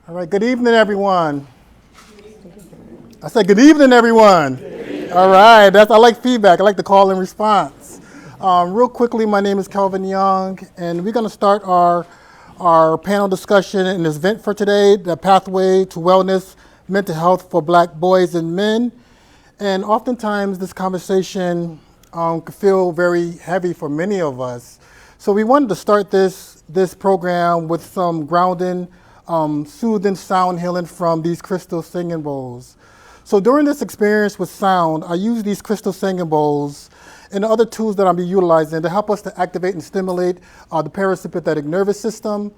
All right, good evening, everyone. I said good evening, everyone. All right, I like feedback. I like the call and response. Real quickly, my name is Kelvin Young, and we're going to start our panel discussion in this event for today, the pathway to wellness, mental health for Black boys and men. And oftentimes this conversation can feel very heavy for many of us. So we wanted to start this program with some grounding, soothing sound healing from these crystal singing bowls. So during this experience with sound, I use these crystal singing bowls and the other tools that I'll be utilizing to help us to activate and stimulate the parasympathetic nervous system,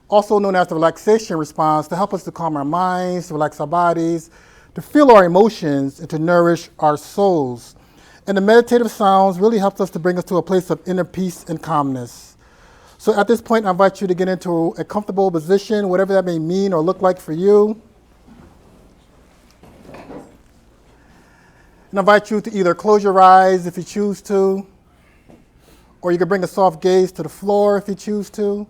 also known as the relaxation response, to help us to calm our minds, to relax our bodies, to feel our emotions, and to nourish our souls. And the meditative sounds really helps us to bring us to a place of inner peace and calmness. So at this point, I invite you to get into a comfortable position, whatever that may mean or look like for you. And I invite you to either close your eyes if you choose to, or you can bring a soft gaze to the floor if you choose to,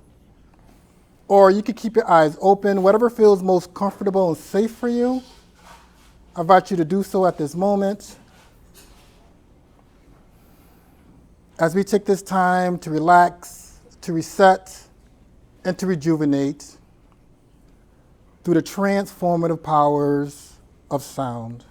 or you can keep your eyes open, whatever feels most comfortable and safe for you. I invite you to do so at this moment. As we take this time to relax, to reset, and to rejuvenate through the transformative powers of sound.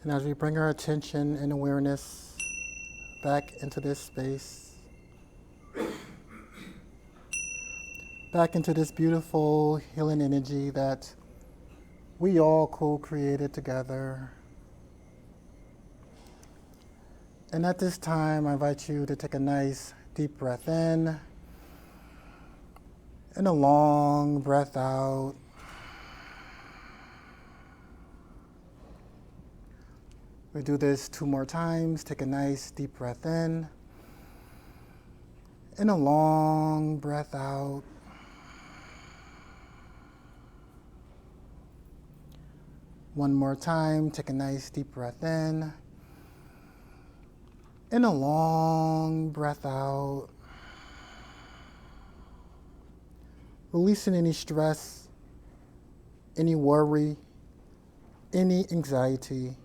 And as we bring our attention and awareness back into this space, back into this beautiful healing energy that we all co-created together. And at this time, I invite you to take a nice deep breath in and a long breath out. We do this 2 more times. Take a nice deep breath in and a long breath out. One more time. Take a nice deep breath in and a long breath out. Releasing any stress, any worry, any anxiety,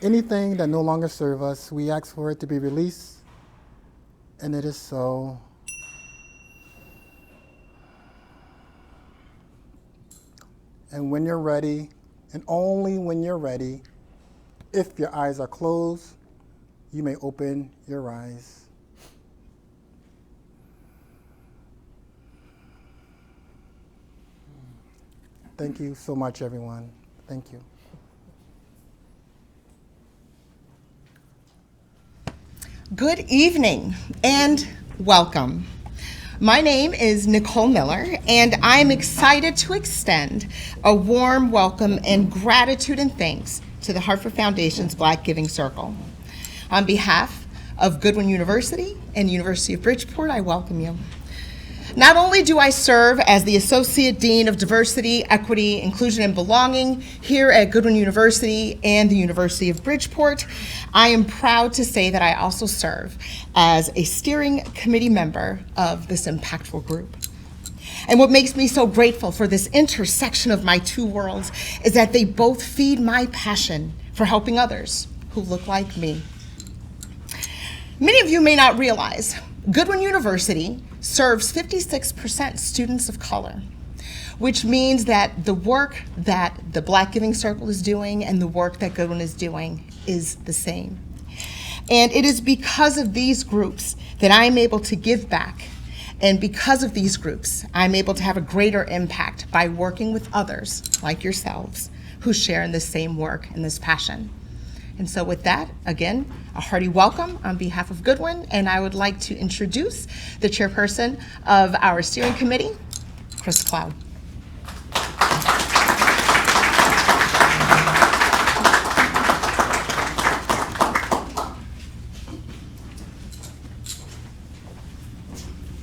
anything that no longer serves us. We ask for it to be released, and it is so. And when you're ready, and only when you're ready, if your eyes are closed, you may open your eyes. Thank you so much, everyone. Thank you. Good evening and welcome. My name is Nicole Miller, and I'm excited to extend a warm welcome and gratitude and thanks to the Hartford Foundation's Black Giving Circle. On behalf of Goodwin University and University of Bridgeport, I welcome you. Not only do I serve as the Associate Dean of Diversity, Equity, Inclusion, and Belonging here at Goodwin University and the University of Bridgeport, I am proud to say that I also serve as a steering committee member of this impactful group. And what makes me so grateful for this intersection of my 2 worlds is that they both feed my passion for helping others who look like me. Many of you may not realize Goodwin University serves 56% students of color, which means that the work that the Black Giving Circle is doing and the work that Goodwin is doing is the same. And it is because of these groups that I'm able to give back. And because of these groups, I'm able to have a greater impact by working with others like yourselves who share in the same work and this passion. And so with that, again, a hearty welcome on behalf of Goodwin, and I would like to introduce the chairperson of our steering committee, Chris Cloud.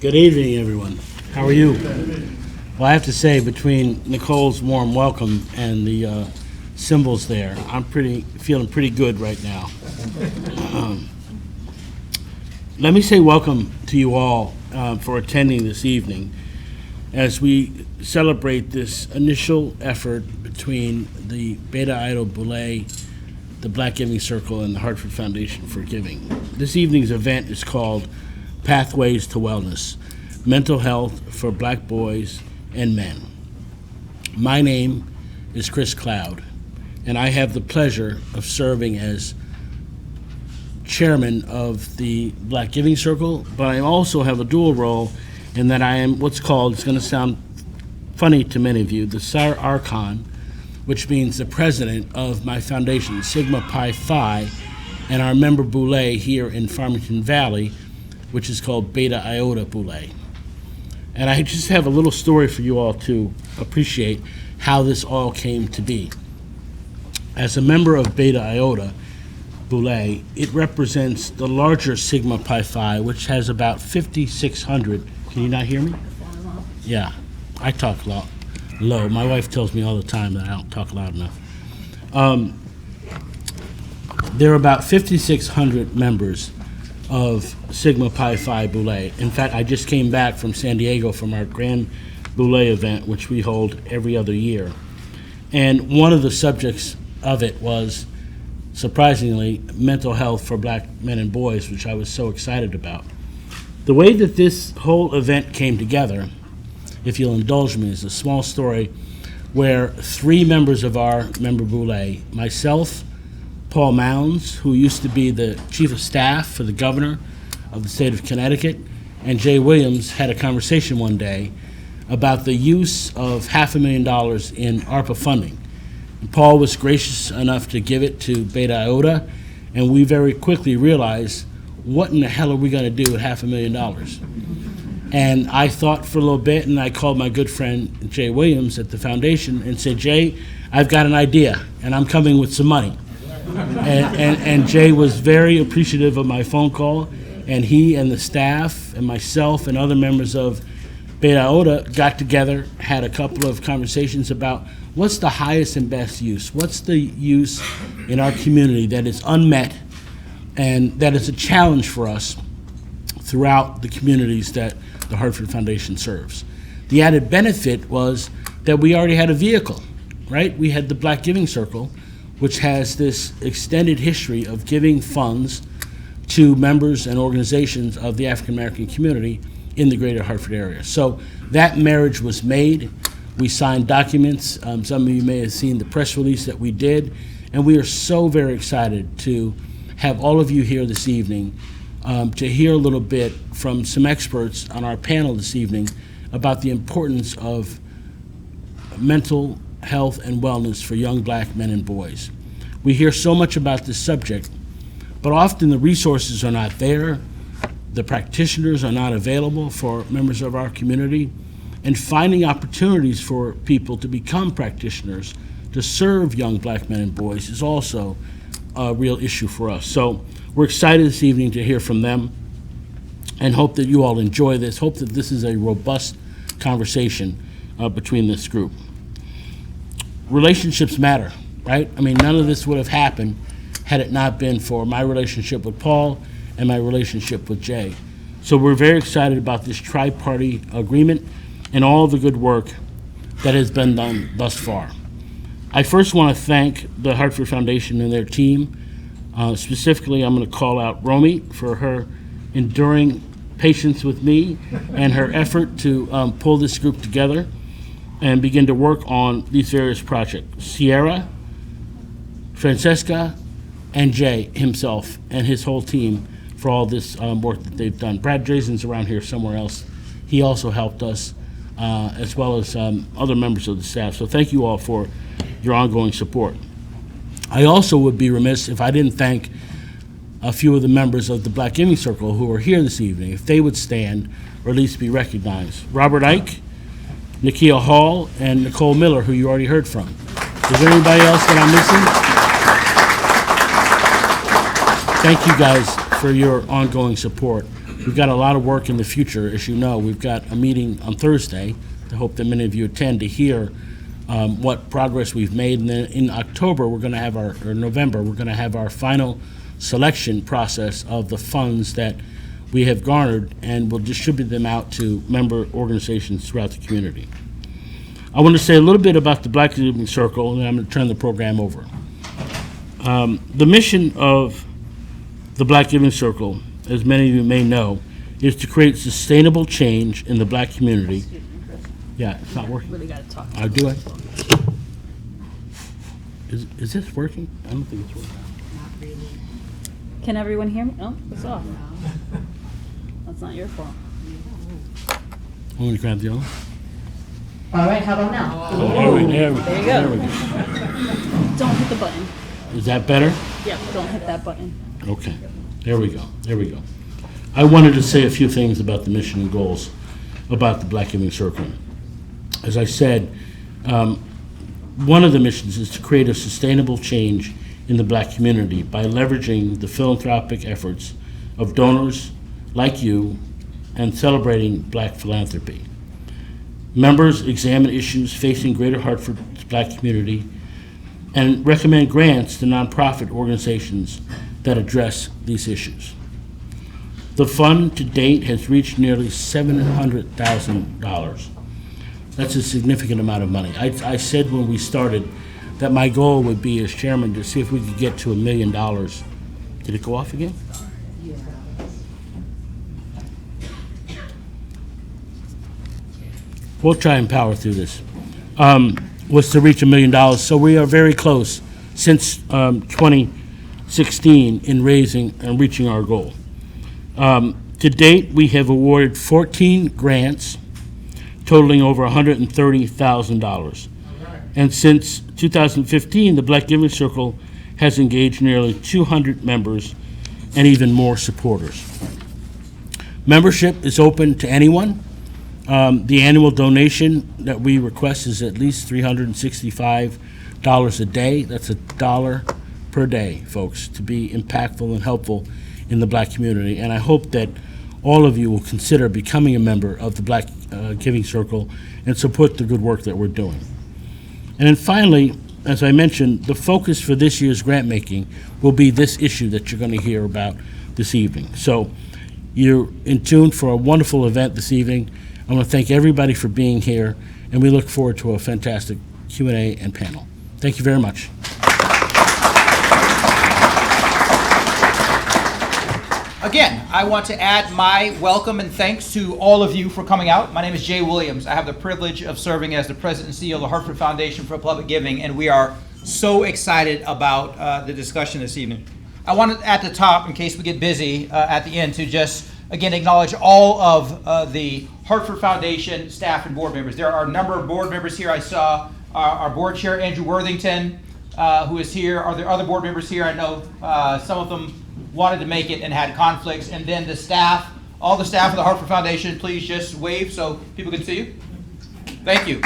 Good evening, everyone. How are you? Well, I have to say, between Nicole's warm welcome and the symbols there, I'm feeling pretty good right now. Let me say welcome to you all for attending this evening as we celebrate this initial effort between the Beta Iota Boule, the Black Giving Circle, and the Hartford Foundation for Giving. This evening's event is called Pathways to Wellness, Mental Health for Black Boys and Men. My name is Chris Cloud, and I have the pleasure of serving as chairman of the Black Giving Circle, but I also have a dual role in that I am what's called, it's going to sound funny to many of you, the Sar Archon, which means the president of my foundation, Sigma Pi Phi, and our member Boule here in Farmington Valley, which is called Beta Iota Boule. And I just have a little story for you all to appreciate how this all came to be. As a member of Beta Iota Boule, it represents the larger Sigma Pi Phi, which has about 5,600. Can you not hear me? Yeah, I talk low. My wife tells me all the time that I don't talk loud enough. There are about 5,600 members of Sigma Pi Phi Boule. In fact, I just came back from San Diego from our Grand Boule event, which we hold every other year. And one of the subjects of it was, surprisingly, mental health for black men and boys, which I was so excited about. The way that this whole event came together, if you'll indulge me, is a small story where 3 members of our member Boule, myself, Paul Mounds, who used to be the chief of staff for the governor of the state of Connecticut, and Jay Williams had a conversation one day about the use of $500,000 in ARPA funding. And Paul was gracious enough to give it to Beta Iota, and we very quickly realized, what in the hell are we going to do with $500,000? And I thought for a little bit, and I called my good friend Jay Williams at the foundation and said, Jay, I've got an idea, and I'm coming with some money. And Jay was very appreciative of my phone call, and he and the staff and myself and other members of Beta Iota got together, had a couple of conversations about what's the highest and best use, what's the use in our community that is unmet and that is a challenge for us throughout the communities that the Hartford Foundation serves. The added benefit was that we already had a vehicle, right? We had the Black Giving Circle, which has this extended history of giving funds to members and organizations of the African American community in the greater Hartford area. So that marriage was made. We signed documents. Some of you may have seen the press release that we did, and we are so very excited to have all of you here this evening to hear a little bit from some experts on our panel this evening about the importance of mental health and wellness for young black men and boys. We hear so much about this subject, but often the resources are not there, the practitioners are not available for members of our community, and finding opportunities for people to become practitioners to serve young black men and boys is also a real issue for us. So we're excited this evening to hear from them and hope that you all enjoy this, hope that this is a robust conversation between this group. Relationships matter, right? I mean, none of this would have happened had it not been for my relationship with Paul and my relationship with Jay. So we're very excited about this tri-party agreement and all the good work that has been done thus far. I first want to thank the Hartford Foundation and their team. Specifically, I'm going to call out Romy for her enduring patience with me and her effort to pull this group together and begin to work on these various projects. Sierra, Francesca, and Jay himself and his whole team for all this work that they've done. Brad Drazen's around here somewhere else. He also helped us, as well as other members of the staff. So thank you all for your ongoing support. I also would be remiss if I didn't thank a few of the members of the Black Giving Circle who are here this evening, if they would stand or at least be recognized. Robert Ike, Nakia Hall, and Nicole Miller, who you already heard from. Is there anybody else that I'm missing? Thank you guys for your ongoing support. We've got a lot of work in the future. As you know, we've got a meeting on Thursday. I hope that many of you attend to hear what progress we've made. And then in October, we're going to have or November, we're going to have our final selection process of the funds that we have garnered, and we'll distribute them out to member organizations throughout the community. I want to say a little bit about the Black Giving Circle, and then I'm going to turn the program over. The mission of the Black Giving Circle, as many of you may know, is to create sustainable change in the black community. Yeah, it's not working. Really got to talk. I'll do it. Is this working? I don't think it's working. Can everyone hear me? Oh, it's off. That's not your fault. I'm going to grab the other. All right, how about now? There we go. There you There go. we go. Don't hit the button. Is that better? Yep, don't hit that button. Okay, there we go, there we go. I wanted to say a few things about the mission and goals about the Black Giving Circle. As I said, one of the missions is to create a sustainable change in the black community by leveraging the philanthropic efforts of donors like you and celebrating black philanthropy. Members examine issues facing Greater Hartford's black community and recommend grants to nonprofit organizations that address these issues. The fund to date has reached nearly $700,000. That's a significant amount of money. I said when we started that my goal would be as chairman to see if we could get to $1 million. Did it go off again? We'll try and power through this. Was to reach $1 million, so we are very close. Since 2016 in raising and reaching our goal. To date, we have awarded 14 grants totaling over $130,000. And since 2015, the Black Giving Circle has engaged nearly 200 members and even more supporters. Membership is open to anyone. The annual donation that we request is at least $365 a day. That's $1 per day, folks, to be impactful and helpful in the Black community. And I hope that all of you will consider becoming a member of the Black Giving Circle and support the good work that we're doing. And then finally, as I mentioned, the focus for this year's grant making will be this issue that you're going to hear about this evening. So you're in tune for a wonderful event this evening. I want to thank everybody for being here, and we look forward to a fantastic Q&A and panel. Thank you very much. Again, I want to add my welcome and thanks to all of you for coming out. My name is Jay Williams. I have the privilege of serving as the President and CEO of the Hartford Foundation for Public Giving, and we are so excited about the discussion this evening. I wanted at the top, in case we get busy at the end, to just, again, acknowledge all of the Hartford Foundation staff and board members. There are a number of board members here. I saw our board chair, Andrew Worthington, who is here. Are there other board members here? I know some of them wanted to make it and had conflicts. And then the staff, all the staff of the Hartford Foundation, please just wave so people can see you. Thank you.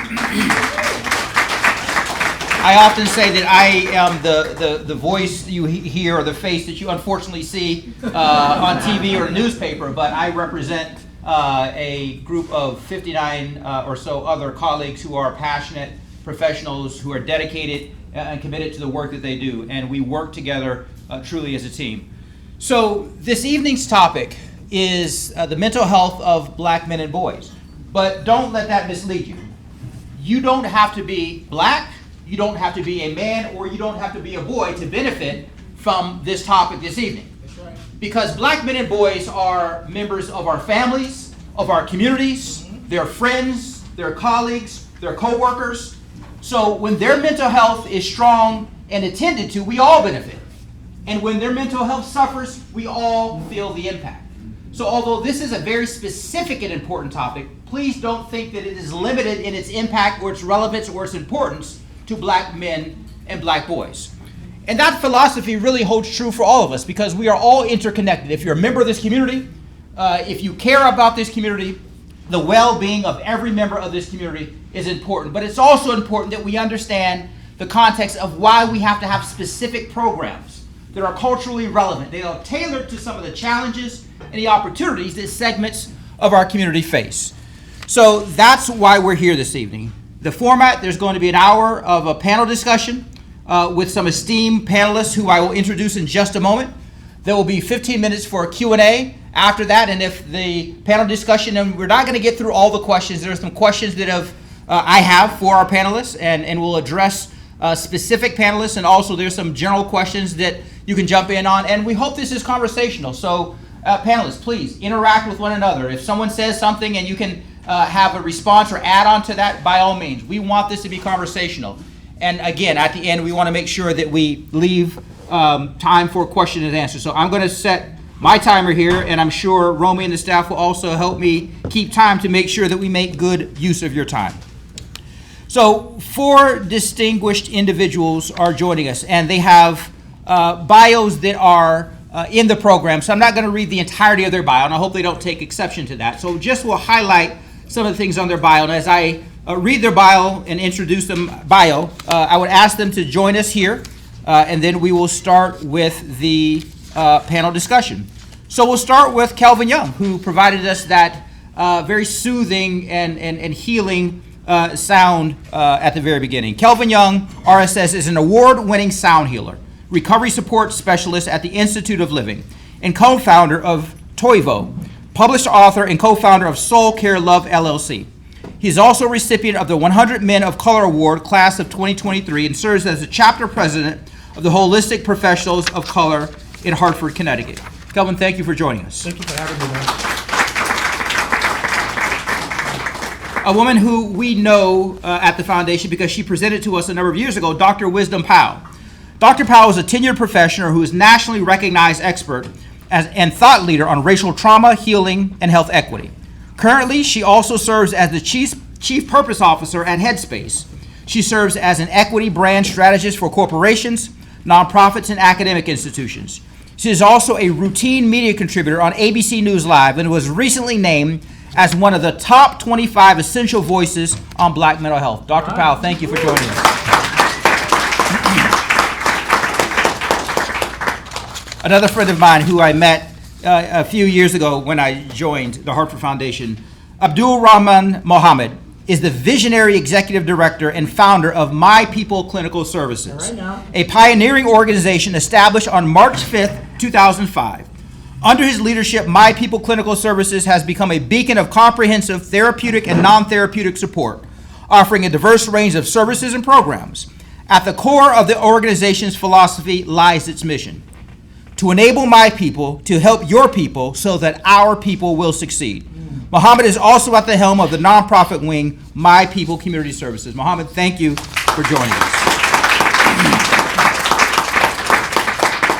I often say that I am the voice you hear or the face that you unfortunately see on TV or newspaper, but I represent a group of 59 or so other colleagues who are passionate professionals who are dedicated and committed to the work that they do, and we work together truly as a team. So this evening's topic is the mental health of Black men and boys. But don't let that mislead you. You don't have to be Black, you don't have to be a man, or you don't have to be a boy to benefit from this topic this evening. That's right. Because Black men and boys are members of our families, of our communities, their friends, their colleagues, their co-workers. So when their mental health is strong and attended to, we all benefit. And when their mental health suffers, we all feel the impact. So although this is a very specific and important topic, please don't think that it is limited in its impact or its relevance or its importance to Black men and Black boys. And that philosophy really holds true for all of us because we are all interconnected. If you're a member of this community, if you care about this community, the well-being of every member of this community is important. But it's also important that we understand the context of why we have to have specific programs that are culturally relevant. They are tailored to some of the challenges and the opportunities that segments of our community face. So that's why we're here this evening. The format, there's going to be an hour of a panel discussion with some esteemed panelists who I will introduce in just a moment. There will be 15 minutes for a Q&A after that, and if the panel discussion, and we're not going to get through all the questions, there are some questions that I have for our panelists, and we'll address specific panelists, and also there's some general questions that you can jump in on, and we hope this is conversational. So panelists, please interact with one another. If someone says something and you can have a response or add on to that, by all means. We want this to be conversational. And again, at the end, we want to make sure that we leave time for questions and answers. So I'm going to set my timer here, and I'm sure Romy and the staff will also help me keep time to make sure that we make good use of your time. So 4 distinguished individuals are joining us, and they have bios that are in the program. So I'm not going to read the entirety of their bio, and I hope they don't take exception to that. So just will highlight some of the things on their bio. And as I read their bio and introduce them I would ask them to join us here, and then we will start with the panel discussion. So we'll start with Kelvin Young, who provided us that very soothing and healing sound at the very beginning. Kelvin Young, RSS, is an award-winning sound healer, recovery support specialist at the Institute of Living, and co-founder of Toivo, published author and co-founder of Soul Care Love LLC. He's also a recipient of the 100 Men of Color Award, class of 2023, and serves as the chapter president of the Holistic Professionals of Color in Hartford, Connecticut. Kelvin, thank you for joining us. Thank you for having me, man. A woman who we know at the foundation because she presented to us a number of years ago, Dr. Wisdom Powell. Dr. Powell is a tenured professional who is nationally recognized expert and thought leader on racial trauma, healing, and health equity. Currently, she also serves as the Chief Purpose Officer at Headspace. She serves as an equity brand strategist for corporations, nonprofits, and academic institutions. She is also a routine media contributor on ABC News Live and was recently named as one of the top 25 essential voices on Black mental health. Dr. Powell, thank you for joining us. Another friend of mine who I met a few years ago when I joined the Hartford Foundation, Abdul Rahman Mohammed, is the visionary executive director and founder of My People Clinical Services, a pioneering organization established on March 5th, 2005. Under his leadership, My People Clinical Services has become a beacon of comprehensive therapeutic and non-therapeutic support, offering a diverse range of services and programs. At the core of the organization's philosophy lies its mission: to enable my people to help your people so that our people will succeed. Mohammed is also at the helm of the nonprofit wing, My People Community Services. Mohammed, thank you for joining us.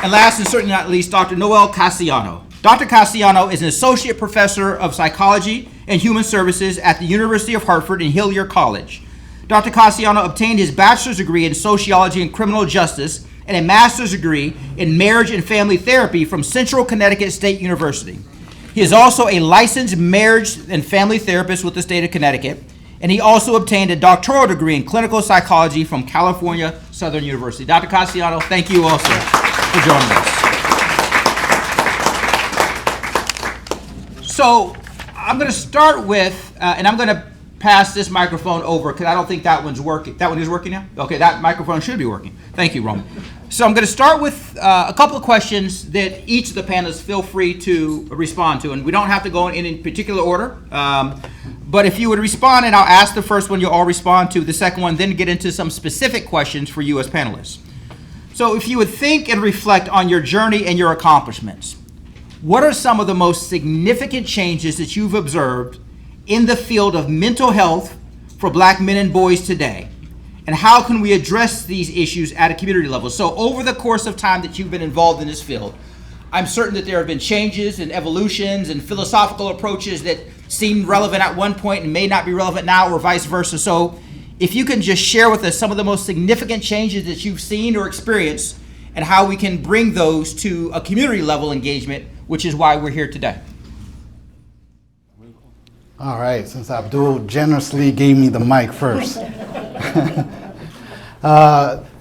And last and certainly not least, Dr. Noel Castellano. Dr. Castellano is an associate professor of psychology and human services at the University of Hartford and Hillier College. Dr. Castellano obtained his bachelor's degree in sociology and criminal justice and a master's degree in marriage and family therapy from Central Connecticut State University. He is also a licensed marriage and family therapist with the state of Connecticut, and he also obtained a doctoral degree in clinical psychology from California Southern University. Dr. Castellano, thank you also for joining us. So I'm going to start with, and I'm going to pass this microphone over because I don't think that one's working. That one is working now? Okay, that microphone should be working. Thank you, Roman. So I'm going to start with a couple of questions that each of the panelists feel free to respond to, and we don't have to go in any particular order. But if you would respond, and I'll ask the first one, you'll all respond to the second one, then get into some specific questions for you as panelists. So if you would think and reflect on your journey and your accomplishments, what are some of the most significant changes that you've observed in the field of mental health for Black men and boys today? And how can we address these issues at a community level? So over the course of time that you've been involved in this field, I'm certain that there have been changes and evolutions and philosophical approaches that seemed relevant at one point and may not be relevant now, or vice versa. So if you can just share with us some of the most significant changes that you've seen or experienced and how we can bring those to a community level engagement, which is why we're here today. All right, since Abdul generously gave me the mic first.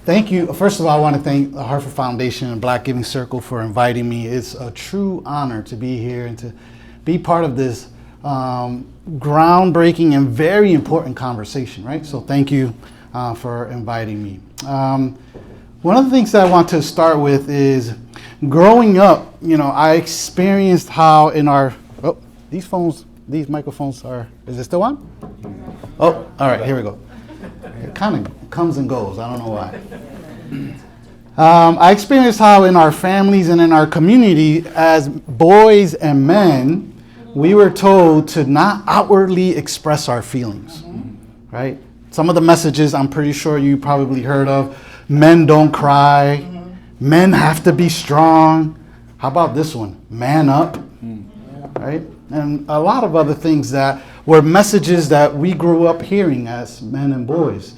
Thank you. First of all, I want to thank the Hartford Foundation and Black Giving Circle for inviting me. It's a true honor to be here and to be part of this groundbreaking and very important conversation, right? So thank you for inviting me. One of the things that I want to start with is growing up, I experienced how in our, these microphones are, is it still on? Oh, all right, here we go. It kind of comes and goes, I don't know why. I experienced how in our families and in our community, as boys and men, we were told to not outwardly express our feelings, right? Some of the messages I'm pretty sure you probably heard of: men don't cry, men have to be strong. How about this one? Man up, right? And a lot of other things that were messages that we grew up hearing as men and boys.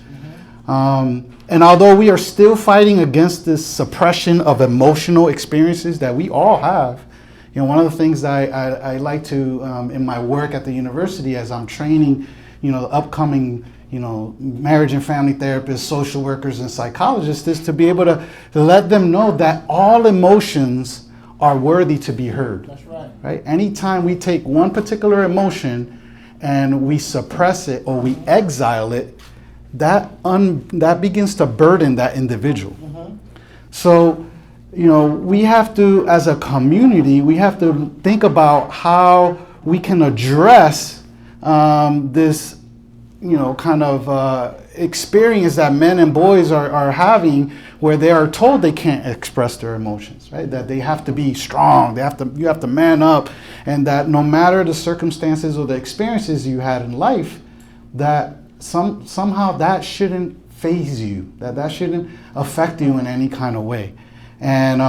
And although we are still fighting against this suppression of emotional experiences that we all have, one of the things that I like to, in my work at the university as I'm training, the upcoming, marriage and family therapists, social workers, and psychologists, is to be able to let them know that all emotions are worthy to be heard. That's right. Anytime we take one particular emotion and we suppress it or we exile it, that begins to burden that individual. So, we have to, as a community, we have to think about how we can address this, kind of experience that men and boys are having, where they are told they can't express their emotions, right? That they have to be strong, you have to man up, and that no matter the circumstances or the experiences you had in life, that somehow that shouldn't faze you, that shouldn't affect you in any kind of way. And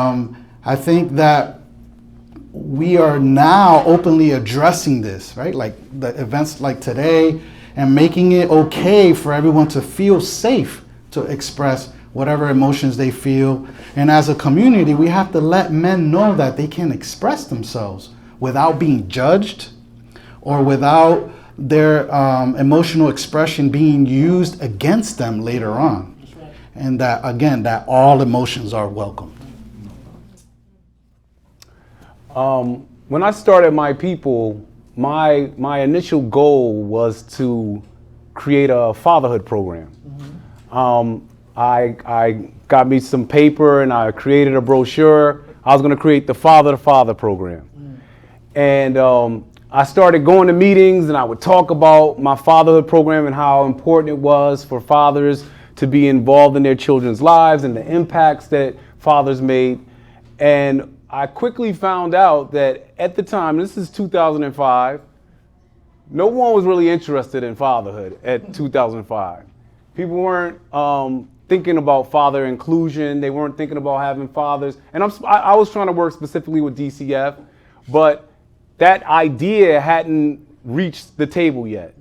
I think that we are now openly addressing this, right? Like the events like today, and making it okay for everyone to feel safe to express whatever emotions they feel. And as a community, we have to let men know that they can express themselves without being judged or without their emotional expression being used against them later on. And that, again, that all emotions are welcome. When I started My People, my initial goal was to create a fatherhood program. I got me some paper and I created a brochure. I was going to create the Father to Father program. And I started going to meetings and I would talk about my fatherhood program and how important it was for fathers to be involved in their children's lives and the impacts that fathers made. And I quickly found out that at the time, this is 2005, no one was really interested in fatherhood at 2005. People weren't thinking about father inclusion. They weren't thinking about having fathers. And I was trying to work specifically with DCF, but that idea hadn't reached the table yet.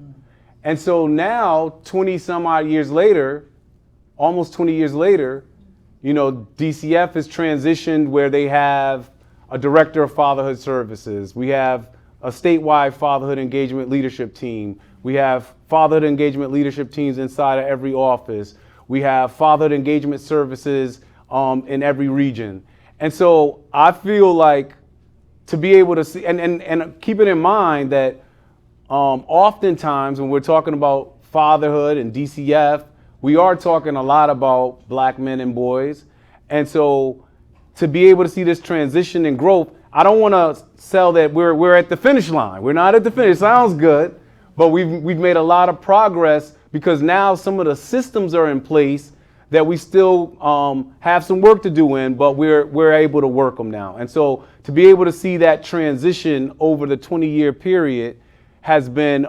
And so now, 20 some odd years later, almost 20 years later, you know, DCF has transitioned where they have a director of fatherhood services. We have a statewide fatherhood engagement leadership team. We have fatherhood engagement leadership teams inside of every office. We have fatherhood engagement services in every region. And so I feel like to be able to see, and keep it in mind that oftentimes when we're talking about fatherhood and DCF, we are talking a lot about Black men and boys. And so to be able to see this transition and growth, I don't want to sell that we're at the finish line. We're not at the finish. It sounds good, but we've made a lot of progress because now some of the systems are in place that we still have some work to do in, but we're able to work them now. And so to be able to see that transition over the 20-year period has been, you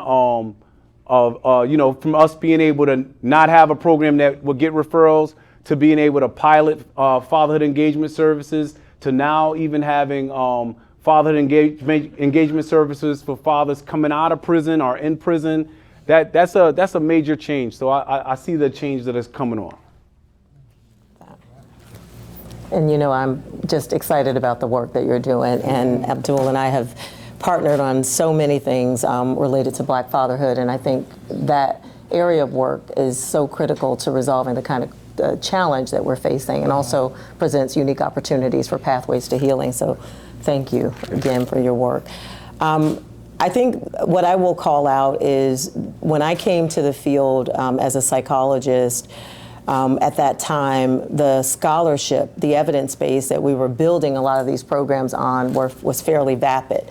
know, from us being able to not have a program that would get referrals to being able to pilot fatherhood engagement services to now even having fatherhood engagement services for fathers coming out of prison or in prison. That's a major change. So I see the change that is coming on. And you know, I'm just excited about the work that you're doing. And Abdul and I have partnered on so many things related to Black fatherhood. And I think that area of work is so critical to resolving the kind of challenge that we're facing, and also presents unique opportunities for pathways to healing. So thank you again for your work. I think what I will call out is when I came to the field as a psychologist, at that time, the scholarship, the evidence base that we were building a lot of these programs on was fairly vapid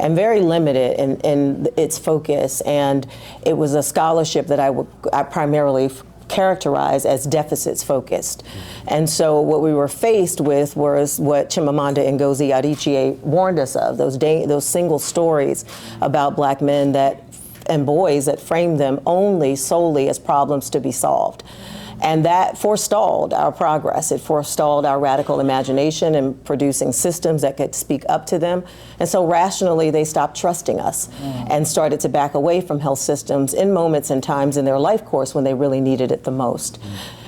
and very limited in its focus. And it was a scholarship that I primarily characterize as deficits focused. And so what we were faced with was what Chimamanda Ngozi Adichie warned us of, those single stories about Black men and boys that framed them solely as problems to be solved. And that forestalled our progress. It forestalled our radical imagination in producing systems that could speak up to them. And so rationally, they stopped trusting us and started to back away from health systems in moments and times in their life course when they really needed it the most.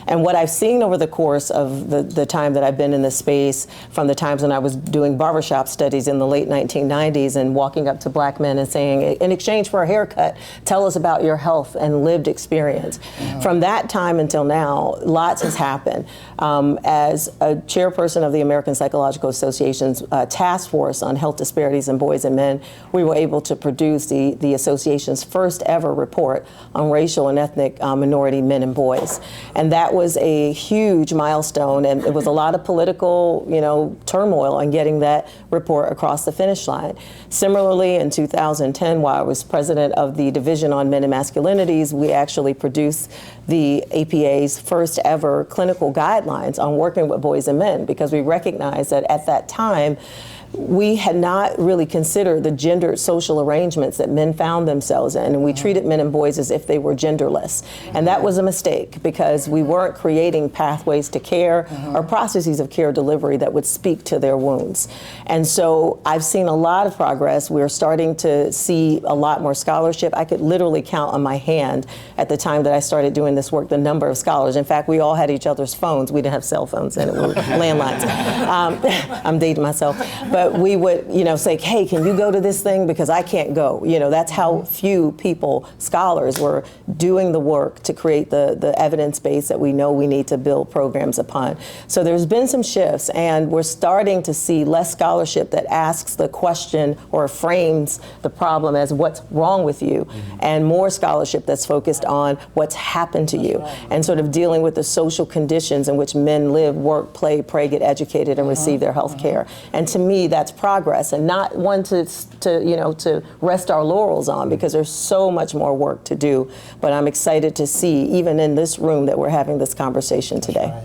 And what I've seen over the course of the time that I've been in this space, from the times when I was doing barbershop studies in the late 1990s and walking up to Black men and saying, in exchange for a haircut, tell us about your health and lived experience. From that time until now, lots has happened. As a chairperson of the American Psychological Association's task force on health disparities in boys and men, we were able to produce the association's first ever report on racial and ethnic minority men and boys. And that was a huge milestone, and it was a lot of political, turmoil on getting that report across the finish line. Similarly, in 2010, while I was president of the Division on Men and Masculinities, we actually produced the APA's first ever clinical guidelines on working with boys and men, because we recognized that at that time, we had not really considered the gendered social arrangements that men found themselves in, and we treated men and boys as if they were genderless. And that was a mistake because we weren't creating pathways to care or processes of care delivery that would speak to their wounds. And so I've seen a lot of progress. We're starting to see a lot more scholarship. I could literally count on my hand at the time that I started doing this work the number of scholars. In fact, we all had each other's phones. We didn't have cell phones and it were landlines. I'm dating myself. But we would, say, hey, can you go to this thing? Because I can't go. That's how few people, scholars, were doing the work to create the evidence base that we know we need to build programs upon. So there's been some shifts, and we're starting to see less scholarship that asks the question or frames the problem as what's wrong with you, and more scholarship that's focused on what's happened to you, and sort of dealing with the social conditions in which men live, work, play, pray, get educated, and receive their health care. And to me, that's progress, and not one to rest our laurels on, because there's so much more work to do. But I'm excited to see, even in this room, that we're having this conversation today.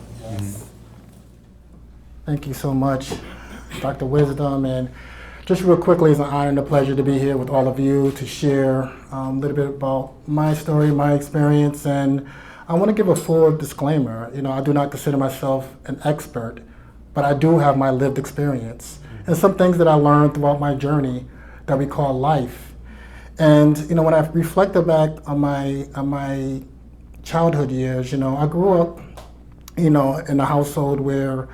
Thank you so much, Dr. Wisdom. And just real quickly, it's an honor and a pleasure to be here with all of you to share a little bit about my story, my experience. And I want to give a full disclaimer. I do not consider myself an expert, but I do have my lived experience and some things that I learned throughout my journey that we call life. And when I reflected back on my childhood years, I grew up, in a household where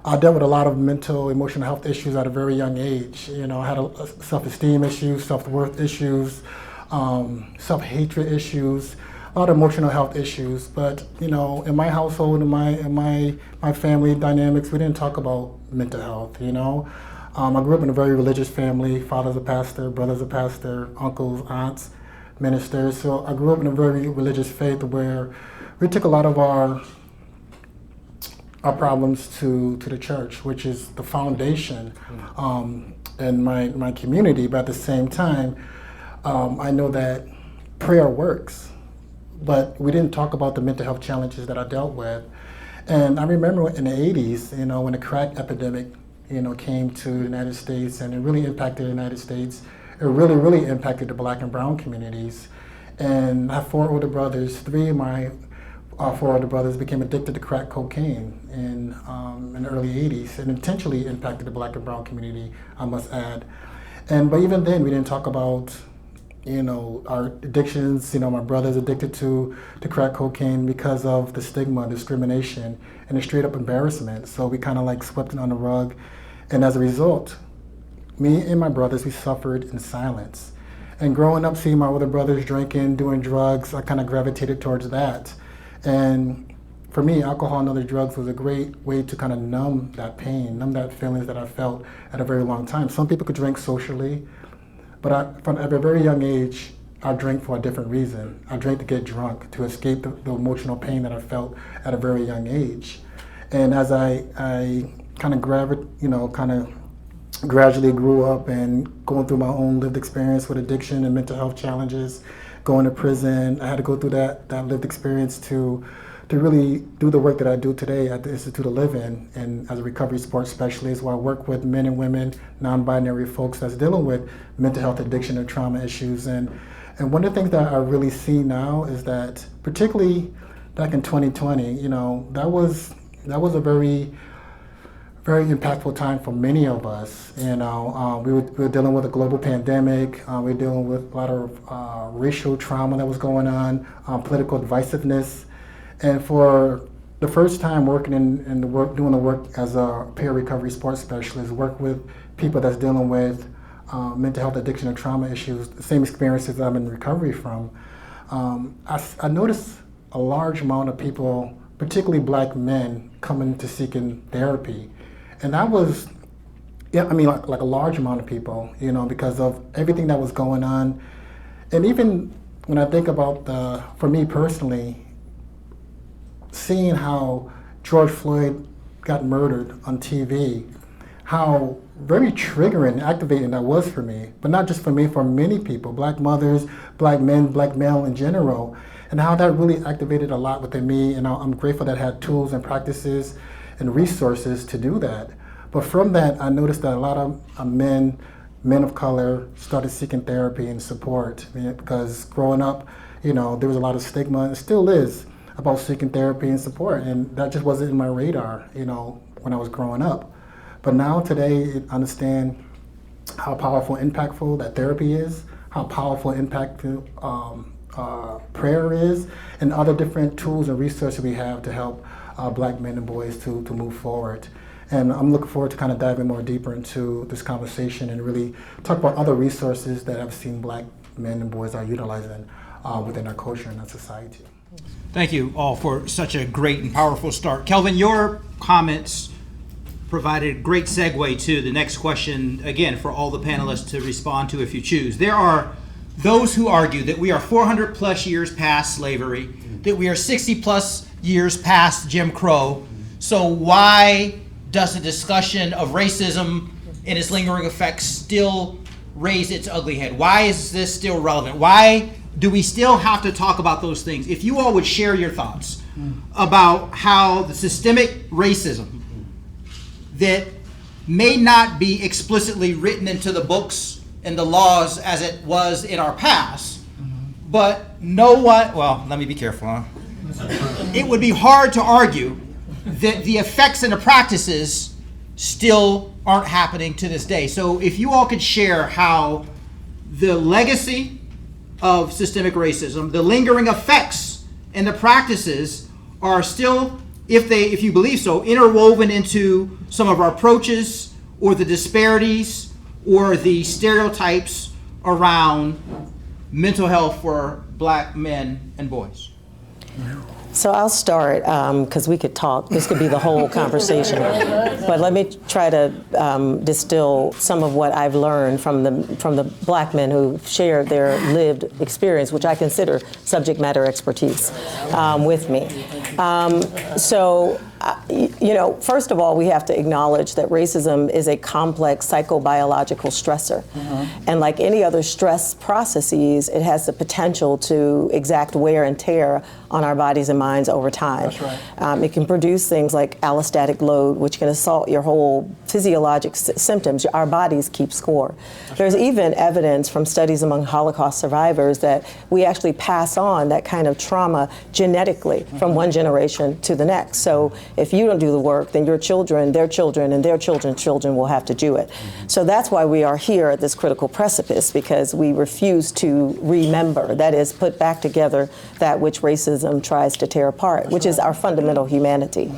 I dealt with a lot of mental, emotional health issues at a very young age. I had self-esteem issues, self-worth issues, self-hatred issues, a lot of emotional health issues. But in my household, in my family dynamics, we didn't talk about mental health. I grew up in a very religious family. Father's a pastor, brother's a pastor, uncles, aunts, ministers. So I grew up in a very religious faith where we took a lot of our problems to the church, which is the foundation in my community. But at the same time, I know that prayer works, but we didn't talk about the mental health challenges that I dealt with. And I remember in the 80s, when the crack epidemic, came to the United States, and it really impacted the United States. It really, really impacted the Black and brown communities. And I have 4 older brothers. 3 of my 4 older brothers became addicted to crack cocaine in the early 80s, and intentionally impacted the Black and brown community, I must add. But even then, we didn't talk about our addictions. My brother's addicted to crack cocaine because of the stigma, discrimination, and the straight up embarrassment. So we kind of swept it on the rug. And as a result, me and my brothers, we suffered in silence. And growing up, seeing my older brothers drinking, doing drugs, I kind of gravitated towards that. And for me, alcohol and other drugs was a great way to kind of numb that pain, numb that feelings that I felt at a very long time. Some people could drink socially, but at a very young age, I drank for a different reason. I drank to get drunk, to escape the emotional pain that I felt at a very young age. And as I kind of gradually grew up and going through my own lived experience with addiction and mental health challenges, going to prison, I had to go through that lived experience to really do the work that I do today at the Institute of Living, and as a recovery support specialist, where I work with men and women, non-binary folks that's dealing with mental health, addiction, and trauma issues. And one of the things that I really see now is that, particularly back in 2020, that was a very, very impactful time for many of us. We were dealing with a global pandemic. We were dealing with a lot of racial trauma that was going on, political divisiveness. And for the first time working in the work, doing the work as a peer recovery support specialist, work with people that's dealing with mental health, addiction, and trauma issues, the same experiences I'm in recovery from, I noticed a large amount of people, particularly Black men, coming to seeking therapy. And that was, like a large amount of people, because of everything that was going on. And even when I think about for me personally, seeing how George Floyd got murdered on TV, how very triggering and activating that was for me, but not just for me, for many people, Black mothers, Black men, Black male in general, and how that really activated a lot within me. And I'm grateful that I had tools and practices and resources to do that. But from that, I noticed that a lot of men of color started seeking therapy and support, because growing up, there was a lot of stigma, and still is, about seeking therapy and support, and that just wasn't in my radar, when I was growing up. But now today, I understand how powerful and impactful that therapy is, how powerful and impactful prayer is, and other different tools and research we have to help Black men and boys to move forward. And I'm looking forward to kind of diving more deeper into this conversation and really talk about other resources that I've seen Black men and boys are utilizing within our culture and our society. Thank you all for such a great and powerful start. Kelvin, your comments provided a great segue to the next question, again, for all the panelists to respond to if you choose. There are those who argue that we are 400 plus years past slavery, that we are 60 plus years past Jim Crow. So why does the discussion of racism and its lingering effects still raise its ugly head? Why is this still relevant? Why do we still have to talk about those things? If you all would share your thoughts about how the systemic racism that may not be explicitly written into the books and the laws as it was in our past, but no one, well, let me be careful, huh? It would be hard to argue that the effects and the practices still aren't happening to this day. So if you all could share how the legacy of systemic racism, the lingering effects and the practices are still, if you believe so, interwoven into some of our approaches or the disparities or the stereotypes around mental health for Black men and boys. So I'll start, because we could talk. This could be the whole conversation. But let me try to distill some of what I've learned from the Black men who shared their lived experience, which I consider subject matter expertise, with me. First of all, we have to acknowledge that racism is a complex psychobiological stressor. And like any other stress processes, it has the potential to exact wear and tear on our bodies and minds over time. That's right. It can produce things like allostatic load, which can assault your whole physiologic symptoms. Our bodies keep score. There's even evidence from studies among Holocaust survivors that we actually pass on that kind of trauma genetically from one generation to the next. So if you don't do the work, then your children, their children, and their children's children will have to do it. So that's why we are here at this critical precipice, because we refuse to remember, that is, put back together that which racism tries to tear apart, which is our fundamental humanity.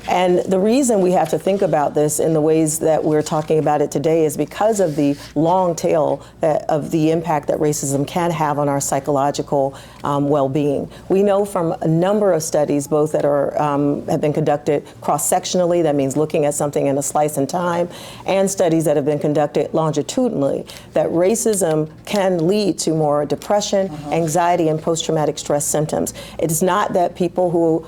And the reason we have to think about this in the ways that we're talking about it today is because of the long tail of the impact that racism can have on our psychological well-being. We know from a number of studies, both that have been conducted cross-sectionally, that means looking at something in a slice in time, and studies that have been conducted longitudinally, that racism can lead to more depression, anxiety, and post-traumatic stress symptoms. It's not that people who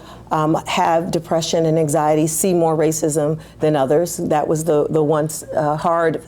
have depression and anxiety see more racism than others. That was the once hard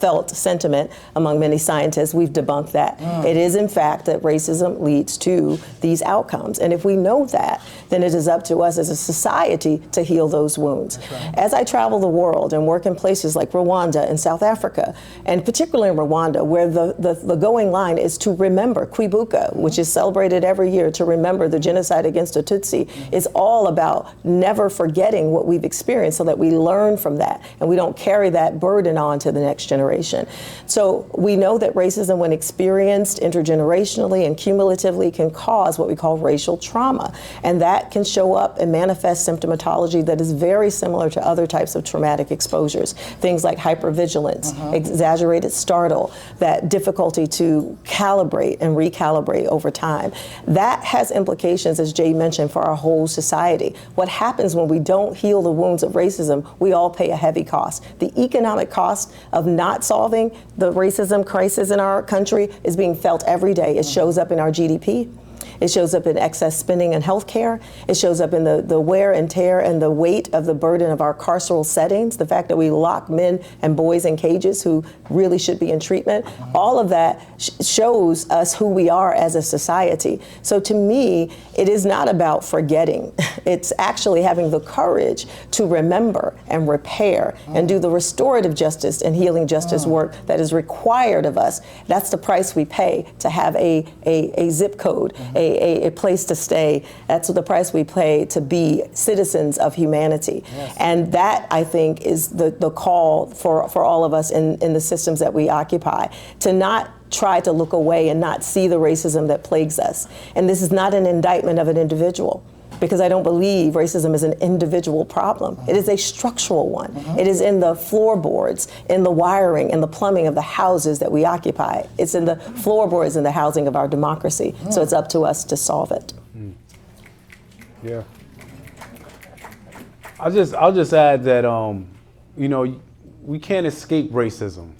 felt sentiment among many scientists. We've debunked that. It is, in fact, that racism leads to these outcomes. And if we know that, then it is up to us as a society to heal those wounds. Right. As I travel the world and work in places like Rwanda and South Africa, and particularly in Rwanda, where the going line is to remember Kwibuka, which is celebrated every year to remember the genocide against the Tutsi, is all about never forgetting what we've experienced so that we learn from that and we don't carry that burden on to the next generation. So we know that racism, when experienced intergenerationally and cumulatively, can cause what we call racial trauma. And that can show up and manifest symptomatology that is very similar to other types of traumatic exposures. Things like hypervigilance, exaggerated startle, that difficulty to calibrate and recalibrate over time. That has implications, as Jay mentioned, for our whole society. What happens when we don't heal the wounds of racism, we all pay a heavy cost. The economic cost of not solving the racism crisis in our country is being felt every day. It shows up in our GDP. It shows up in excess spending in healthcare. It shows up in the wear and tear and the weight of the burden of our carceral settings, the fact that we lock men and boys in cages who really should be in treatment. All of that shows us who we are as a society. So to me, it is not about forgetting. It's actually having the courage to remember and repair and do the restorative justice and healing justice work that is required of us. That's the price we pay to have a zip code, a place to stay. That's the price we pay to be citizens of humanity. Yes. And that, I think, is the call for all of us in the systems that we occupy, to not try to look away and not see the racism that plagues us. And this is not an indictment of an individual, because I don't believe racism is an individual problem. It is a structural one. It is in the floorboards, in the wiring, in the plumbing of the houses that we occupy. It's in the floorboards in the housing of our democracy. So it's up to us to solve it. Yeah. I'll just add that, we can't escape racism.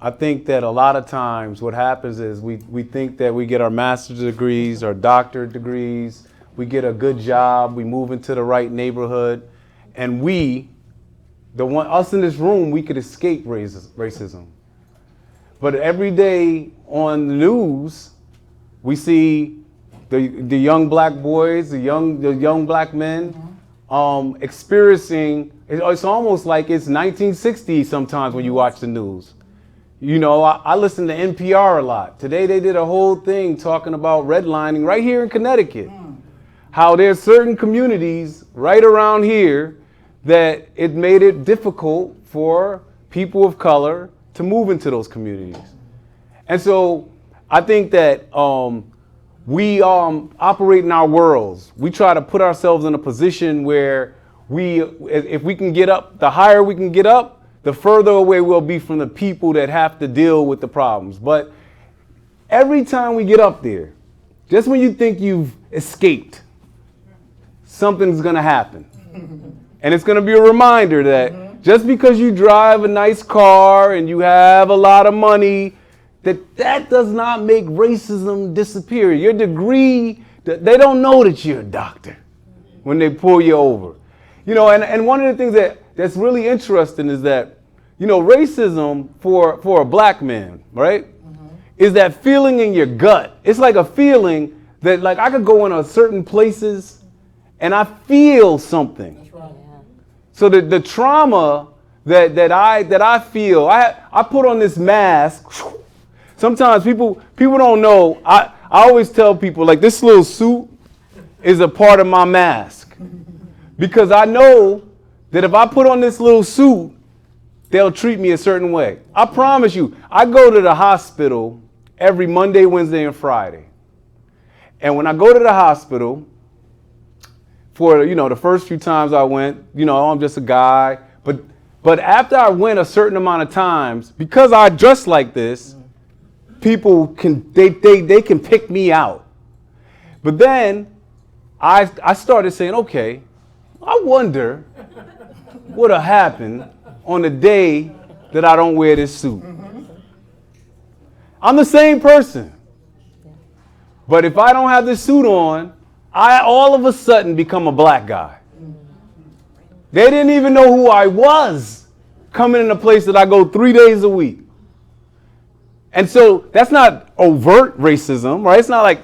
I think that a lot of times what happens is we think that we get our master's degrees, our doctorate degrees, we get a good job, we move into the right neighborhood, and us in this room, we could escape racism. But every day on the news, we see the young black boys, the young black men experiencing, it's almost like it's 1960 sometimes when you watch the news. I listen to NPR a lot. Today they did a whole thing talking about redlining right here in Connecticut. How there's certain communities right around here that it made it difficult for people of color to move into those communities. And so I think that we operate in our worlds. We try to put ourselves in a position where if we can get up, the higher we can get up, the further away we'll be from the people that have to deal with the problems. But every time we get up there, just when you think you've escaped, something's gonna happen. And it's gonna be a reminder that just because you drive a nice car and you have a lot of money, that does not make racism disappear. Your degree, they don't know that you're a doctor when they pull you over. And one of the things that's really interesting is that, racism for a black man, right, is that feeling in your gut. It's like a feeling that, like, I could go in certain places and I feel something. That's right. So the trauma that I feel, I put on this mask. Sometimes people don't know. I always tell people, like, this little suit is a part of my mask, because I know that if I put on this little suit, they'll treat me a certain way. I promise you, I go to the hospital every Monday, Wednesday, and Friday. And when I go to the hospital, for the first few times I went, I'm just a guy. But after I went a certain amount of times, because I dress like this, people can can pick me out. But then I started saying, okay, I wonder what'll happen on the day that I don't wear this suit. I'm the same person. But if I don't have this suit on, I all of a sudden become a black guy. They didn't even know who I was coming in a place that I go 3 days a week. And so that's not overt racism, right? It's not like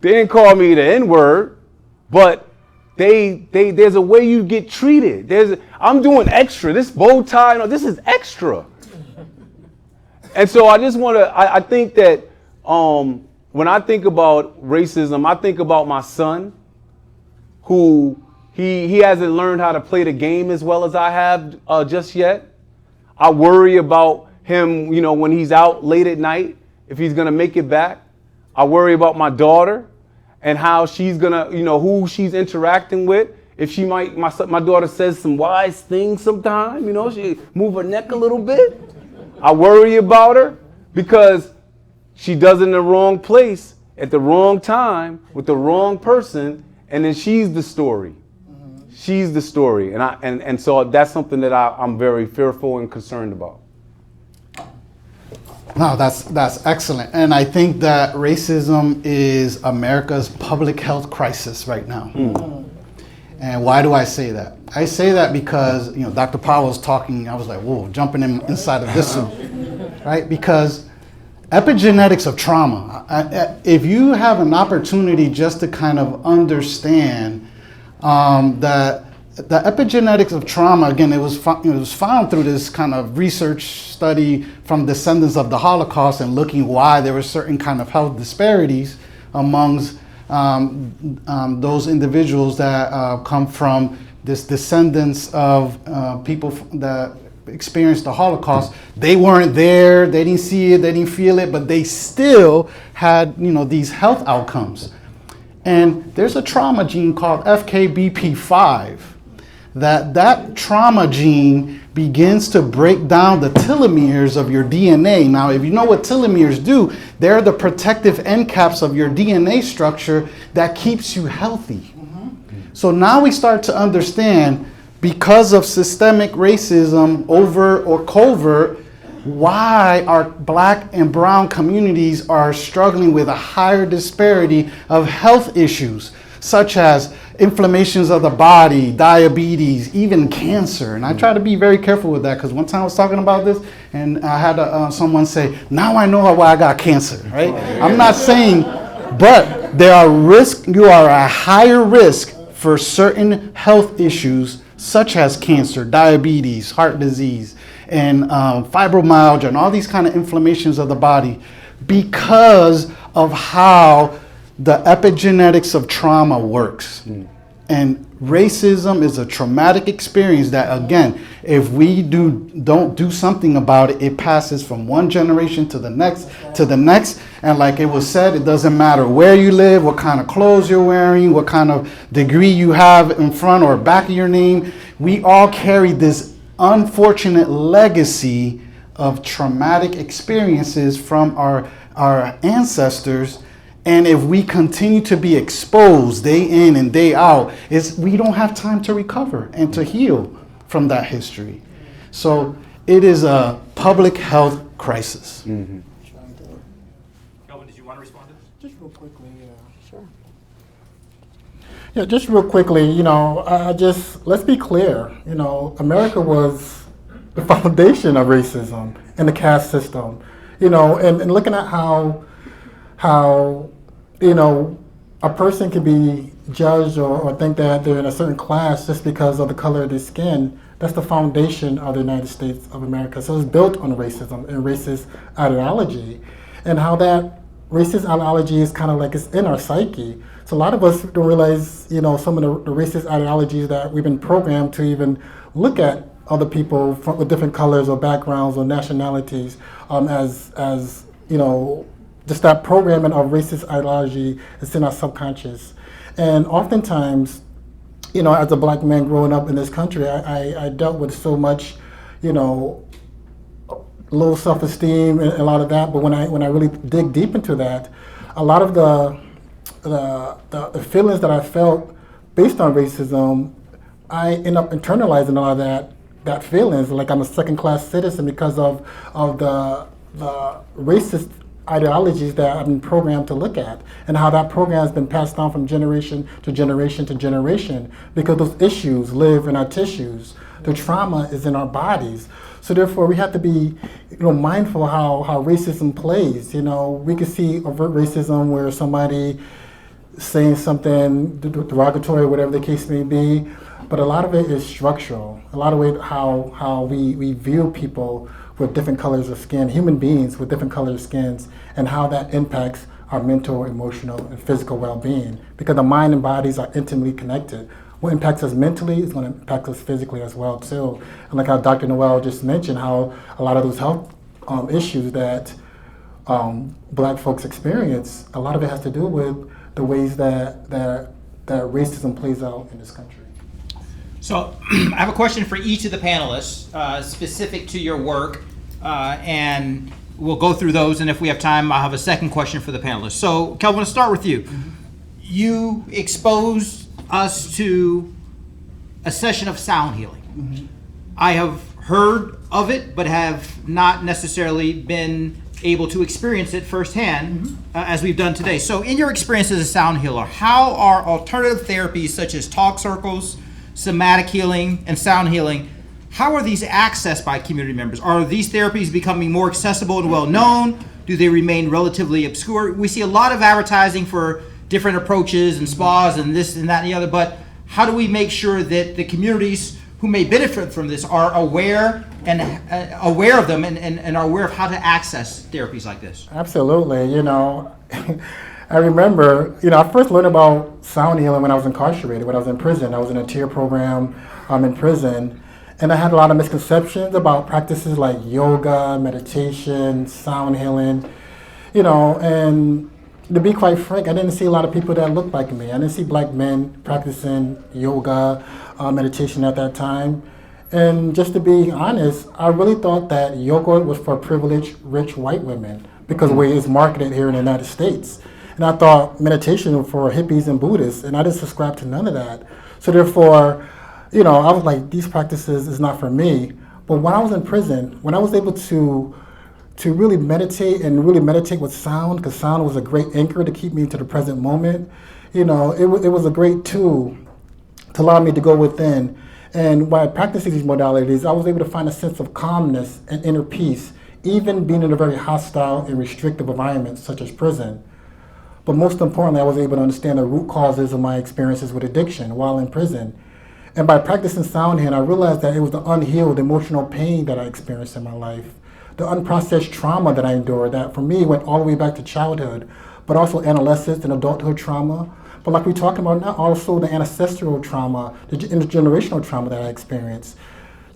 they didn't call me the N-word, but there's a way you get treated. I'm doing extra. This bow tie, this is extra. And so I just want to, I think that when I think about racism, I think about my son, who he hasn't learned how to play the game as well as I have just yet. I worry about him, when he's out late at night, if he's going to make it back. I worry about my daughter and how she's going to, who she's interacting with. If she my daughter says some wise things sometimes, she move her neck a little bit. I worry about her because she does it in the wrong place at the wrong time with the wrong person, and then she's the story. She's the story, and so that's something that I'm very fearful and concerned about. No, that's excellent, and I think that racism is America's public health crisis right now. And why do I say that? I say that because Dr. Powell was talking. I was like, whoa, jumping inside of this suit, right? Because epigenetics of trauma. If you have an opportunity just to kind of understand that the epigenetics of trauma, again, it was found through this kind of research study from descendants of the Holocaust and looking why there were certain kind of health disparities amongst those individuals that come from this descendants of people that experienced the Holocaust. They weren't there, they didn't see it, they didn't feel it, but they still had, these health outcomes. And there's a trauma gene called FKBP5 that trauma gene begins to break down the telomeres of your DNA. Now, if you know what telomeres do, they're the protective end caps of your DNA structure that keeps you healthy. So now we start to understand, because of systemic racism, overt or covert, why our Black and brown communities are struggling with a higher disparity of health issues, such as inflammations of the body, diabetes, even cancer. And I try to be very careful with that, because one time I was talking about this and I had someone say, now I know why I got cancer, right? I'm not saying, but there are risks, you are at higher risk for certain health issues such as cancer, diabetes, heart disease, and fibromyalgia, and all these kind of inflammations of the body, because of how the epigenetics of trauma works. And racism is a traumatic experience that, again, if we don't do something about it, it passes from one generation to the next, and like it was said, it doesn't matter where you live, what kind of clothes you're wearing, what kind of degree you have in front or back of your name. We all carry this unfortunate legacy of traumatic experiences from our ancestors. And if we continue to be exposed day in and day out, we don't have time to recover and to heal from that history. So it is a public health crisis. Kelvin, did you want to respond to this? Just real quickly, sure. Yeah, just real quickly, let's be clear. America was the foundation of racism and the caste system. And looking at how a person can be judged or think that they're in a certain class just because of the color of their skin. That's the foundation of the United States of America. So it's built on racism and racist ideology, and how that racist ideology is kind of like it's in our psyche. So a lot of us don't realize, some of the racist ideologies that we've been programmed to even look at other people with different colors or backgrounds or nationalities as just that programming of racist ideology is in our subconscious. And oftentimes, as a Black man growing up in this country, I dealt with so much, low self-esteem and a lot of that. But when I really dig deep into that, a lot of the feelings that I felt based on racism, I end up internalizing a lot of that feelings, like I'm a second-class citizen because of the racist ideologies that I've been programmed to look at, and how that program has been passed on from generation to generation to generation, because those issues live in our tissues. The trauma is in our bodies. So therefore, we have to be, mindful how racism plays. We can see overt racism where somebody saying something derogatory, whatever the case may be, but a lot of it is structural. A lot of it how we view people with different colors of skin, human beings with different colors of skins, and how that impacts our mental, emotional, and physical well-being, because the mind and bodies are intimately connected. What impacts us mentally is going to impact us physically as well too. And like how Dr. Noel just mentioned, how a lot of those health issues that Black folks experience, a lot of it has to do with the ways that racism plays out in this country. So I have a question for each of the panelists, specific to your work, and we'll go through those, and if we have time, I'll have a second question for the panelists. So Kelvin, let's start with you. You exposed us to a session of sound healing. I have heard of it, but have not necessarily been able to experience it firsthand, as we've done today. So in your experience as a sound healer, how are alternative therapies such as talk circles, somatic healing, and sound healing, how are these accessed by community members? Are these therapies becoming more accessible and well known? do they remain relatively obscure? We see a lot of advertising for different approaches and spas and this and that and the other, but how do we make sure that the communities who may benefit from this are aware of them and are aware of how to access therapies like this? Absolutely. I remember, I first learned about sound healing when I was incarcerated, when I was in prison. I was in a tier program in prison, and I had a lot of misconceptions about practices like yoga, meditation, sound healing, and to be quite frank, I didn't see a lot of people that looked like me. I didn't see black men practicing yoga, meditation at that time. And just to be honest, I really thought that yoga was for privileged, rich white women because the way it's marketed here in the United States. And I thought meditation was for hippies and Buddhists, and I didn't subscribe to none of that. So therefore, I was like, these practices is not for me. But when I was in prison, when I was able to really meditate and really meditate with sound, because sound was a great anchor to keep me into the present moment, it was a great tool to allow me to go within. And by practicing these modalities, I was able to find a sense of calmness and inner peace, even being in a very hostile and restrictive environment such as prison. But most importantly, I was able to understand the root causes of my experiences with addiction while in prison. And by practicing sound healing, I realized that it was the unhealed emotional pain that I experienced in my life, the unprocessed trauma that I endured, that for me went all the way back to childhood, but also adolescence and adulthood trauma. But like we're talking about now, also the ancestral trauma, the intergenerational trauma that I experienced.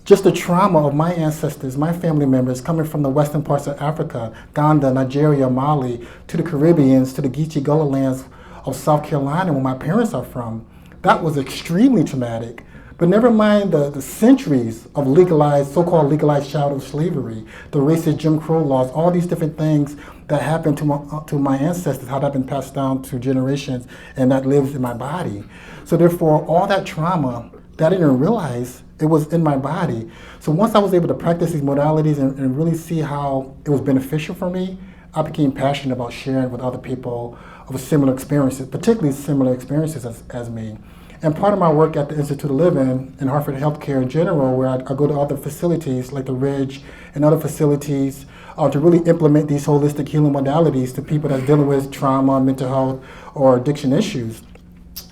Just the trauma of my ancestors, my family members coming from the western parts of Africa, Ghana, Nigeria, Mali, to the Caribbeans, to the Geechee Gullah lands of South Carolina, where my parents are from. That was extremely traumatic. But never mind the centuries of so-called legalized childhood slavery, the racist Jim Crow laws, all these different things that happened to my ancestors, how that been passed down to generations, and that lives in my body. So therefore, all that trauma that I didn't realize it was in my body. So once I was able to practice these modalities and really see how it was beneficial for me, I became passionate about sharing with other people of similar experiences, particularly similar experiences as me. And part of my work at the Institute of Living and Hartford Healthcare in general, where I go to other facilities like the Ridge and other facilities to really implement these holistic healing modalities to people that's dealing with trauma, mental health, or addiction issues.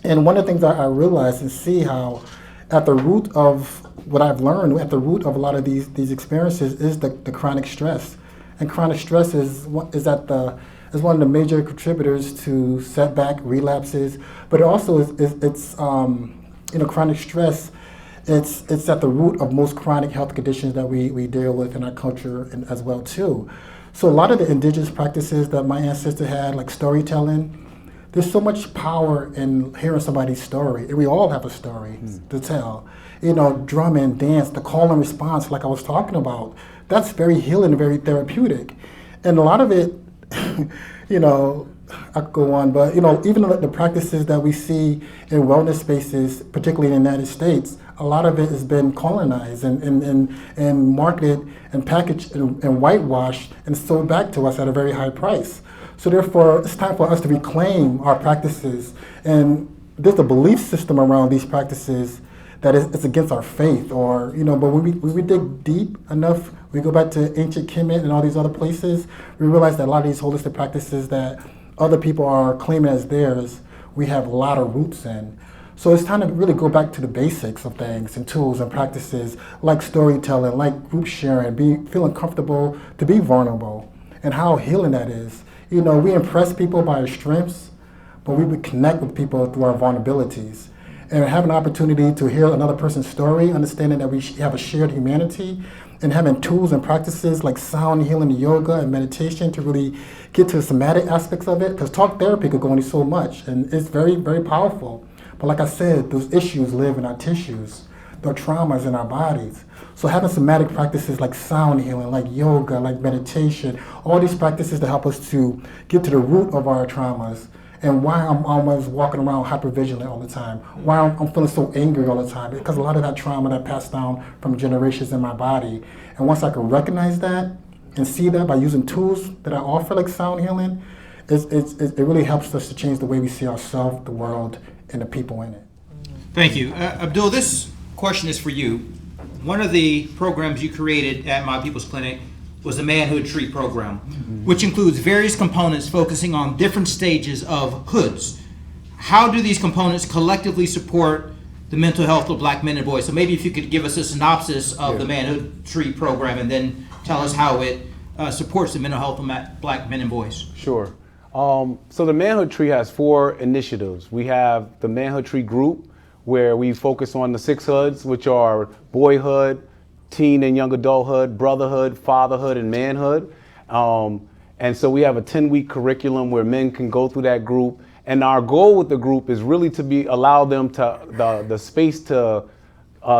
And one of the things I realized and see how at the root of what I've learned, at the root of a lot of these experiences is the chronic stress. And chronic stress is one of the major contributors to setback, relapses, but it also it's chronic stress. It's at the root of most chronic health conditions that we deal with in our culture and as well too. So a lot of the indigenous practices that my ancestors had, like storytelling, there's so much power in hearing somebody's story, and we all have a story to tell. Drumming, dance, the call and response, like I was talking about, that's very healing and very therapeutic. And a lot of it, I could go on, but even the practices that we see in wellness spaces, particularly in the United States, a lot of it has been colonized and marketed and packaged and whitewashed and sold back to us at a very high price. So therefore, it's time for us to reclaim our practices. And there's a belief system around these practices that it's against our faith, but when we dig deep enough, we go back to ancient Kemet and all these other places, we realize that a lot of these holistic practices that other people are claiming as theirs, we have a lot of roots in. So it's time to really go back to the basics of things and tools and practices like storytelling, like group sharing, feeling comfortable to be vulnerable, and how healing that is. We impress people by our strengths, but we would connect with people through our vulnerabilities. And have an opportunity to hear another person's story, understanding that we have a shared humanity, and having tools and practices like sound healing, yoga, and meditation to really get to the somatic aspects of it. Because talk therapy could go into so much, and it's very, very powerful. But like I said, those issues live in our tissues. There are traumas in our bodies. So having somatic practices like sound healing, like yoga, like meditation, all these practices to help us to get to the root of our traumas and why I'm always walking around hypervigilant all the time, why I'm feeling so angry all the time, because a lot of that trauma that passed down from generations in my body. And once I can recognize that and see that by using tools that I offer like sound healing, it really helps us to change the way we see ourselves, the world, and the people in it. Thank you. Abdul, this question is for you. One of the programs you created at My People's Clinic was the Manhood Tree program, which includes various components focusing on different stages of hoods. How do these components collectively support the mental health of black men and boys? So maybe if you could give us a synopsis of the Manhood Tree program and then tell us how it supports the mental health of black men and boys. Sure. So the Manhood Tree has 4 initiatives. We have the Manhood Tree group, where we focus on the 6 hoods, which are boyhood, teen and young adulthood, brotherhood, fatherhood, and manhood. And so we have a 10-week curriculum where men can go through that group. And our goal with the group is really to allow them to the space to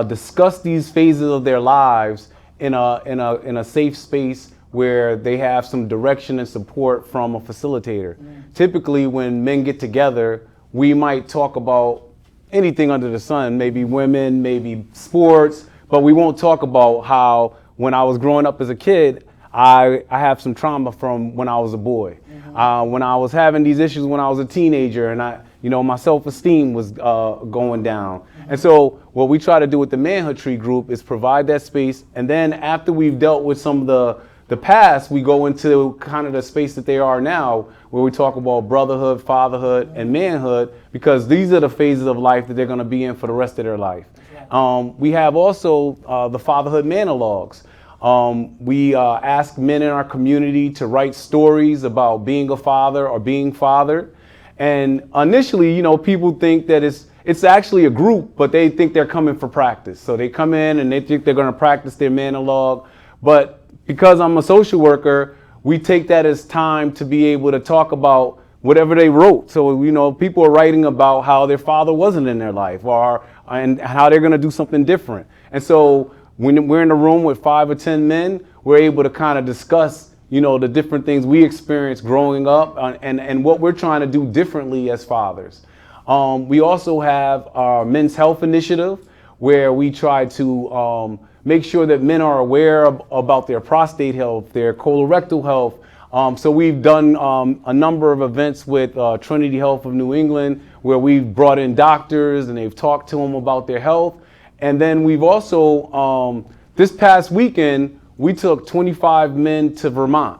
discuss these phases of their lives in a safe space where they have some direction and support from a facilitator. Typically, when men get together, we might talk about anything under the sun, maybe women, maybe sports, but we won't talk about how when I was growing up as a kid, I have some trauma from when I was a boy. When I was having these issues when I was a teenager, and my self-esteem was going down. And so what we try to do with the Manhood Tree group is provide that space, and then after we've dealt with some of the past, we go into kind of the space that they are now, where we talk about brotherhood, fatherhood, and manhood, because these are the phases of life that they're going to be in for the rest of their life. We have also the fatherhood monologues. We ask men in our community to write stories about being a father or being fathered. And initially, people think that it's actually a group, but they think they're coming for practice. So they come in and they think they're going to practice their monologue. But because I'm a social worker, we take that as time to be able to talk about whatever they wrote. So, people are writing about how their father wasn't in their life and how they're going to do something different. And so when we're in a room with 5 or 10 men, we're able to kind of discuss, the different things we experienced growing up and what we're trying to do differently as fathers. We also have our Men's Health Initiative, where we try to make sure that men are aware about their prostate health, their colorectal health. So we've done a number of events with Trinity Health of New England, where we've brought in doctors and they've talked to them about their health. And then we've also, this past weekend, we took 25 men to Vermont,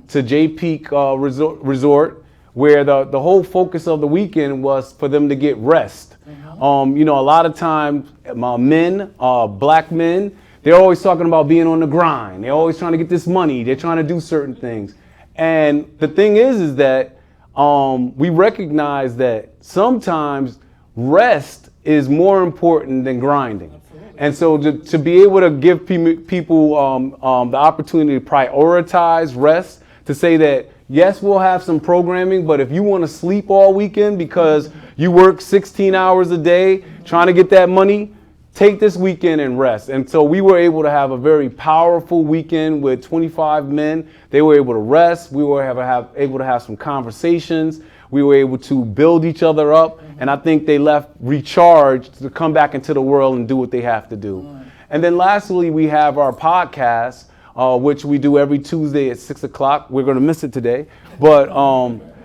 to Jay Peak Resort, where the whole focus of the weekend was for them to get rest. A lot of times, men, black men, they're always talking about being on the grind. They're always trying to get this money. They're trying to do certain things. And the thing is that we recognize that sometimes rest is more important than grinding. And so to be able to give people the opportunity to prioritize rest, to say that, yes, we'll have some programming, but if you want to sleep all weekend because you work 16 hours a day trying to get that money, take this weekend and rest. And so we were able to have a very powerful weekend with 25 men. They were able to rest. We were able to have some conversations. We were able to build each other up. And I think they left recharged to come back into the world and do what they have to do. And then lastly, we have our podcast, which we do every Tuesday at 6 o'clock. We're going to miss it today. But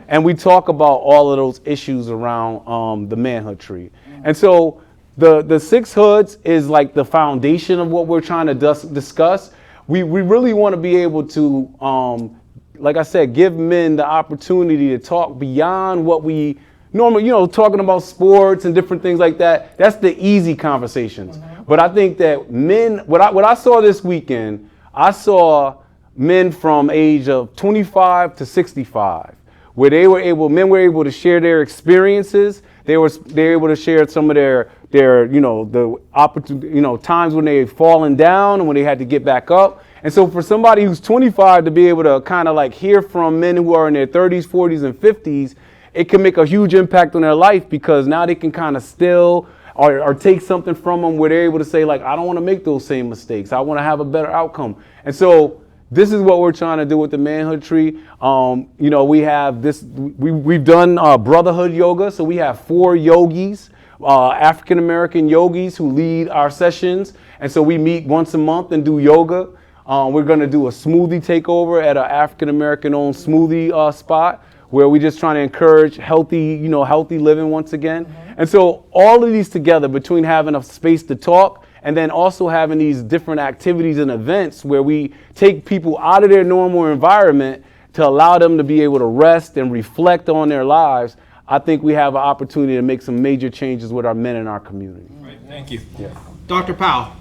and we talk about all of those issues around the Manhood Tree. And so the 6 hoods is like the foundation of what we're trying to discuss. We really want to be able to, like I said, give men the opportunity to talk beyond what we normally, talking about sports and different things like that. That's the easy conversations. But I think that men, what I saw this weekend, I saw men from age of 25 to 65, where men were able to share their experiences. They were able to share some of their the opportunity, times when they've fallen down and when they had to get back up. And so for somebody who's 25 to be able to kind of like hear from men who are in their 30s, 40s, and 50s, it can make a huge impact on their life, because now they can kind of still or take something from them where they're able to say, like, I don't want to make those same mistakes. I want to have a better outcome. And so this is what we're trying to do with the Manhood Tree. We have this, we've done brotherhood yoga. So we have 4 yogis, African-American yogis who lead our sessions. And so we meet once a month and do yoga. We're going to do a smoothie takeover at an African-American owned smoothie spot, where we're just trying to encourage healthy living once again. And so all of these together, between having a space to talk And then also having these different activities and events where we take people out of their normal environment to allow them to be able to rest and reflect on their lives. I think we have an opportunity to make some major changes with our men in our community. Right, thank you. Yeah. Dr. Powell,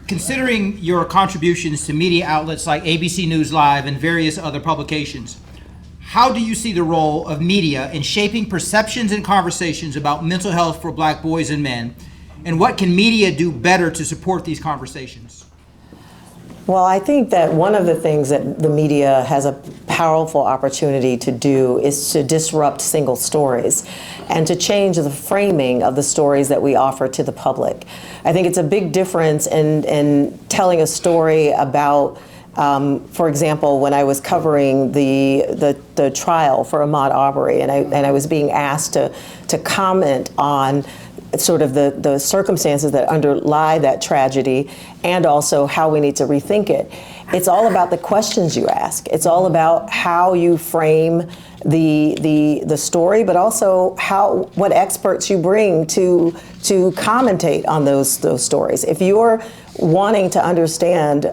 considering your contributions to media outlets like ABC News Live and various other publications, how do you see the role of media in shaping perceptions and conversations about mental health for Black boys and men? And what can media do better to support these conversations? Well, I think that one of the things that the media has a powerful opportunity to do is to disrupt single stories and to change the framing of the stories that we offer to the public. I think it's a big difference in telling a story about, for example, when I was covering the trial for Ahmaud Arbery, and I was being asked to comment on sort of the circumstances that underlie that tragedy and also how we need to rethink it. It's all about the questions you ask. It's all about how you frame the story, but also what experts you bring to commentate on those stories. If you're wanting to understand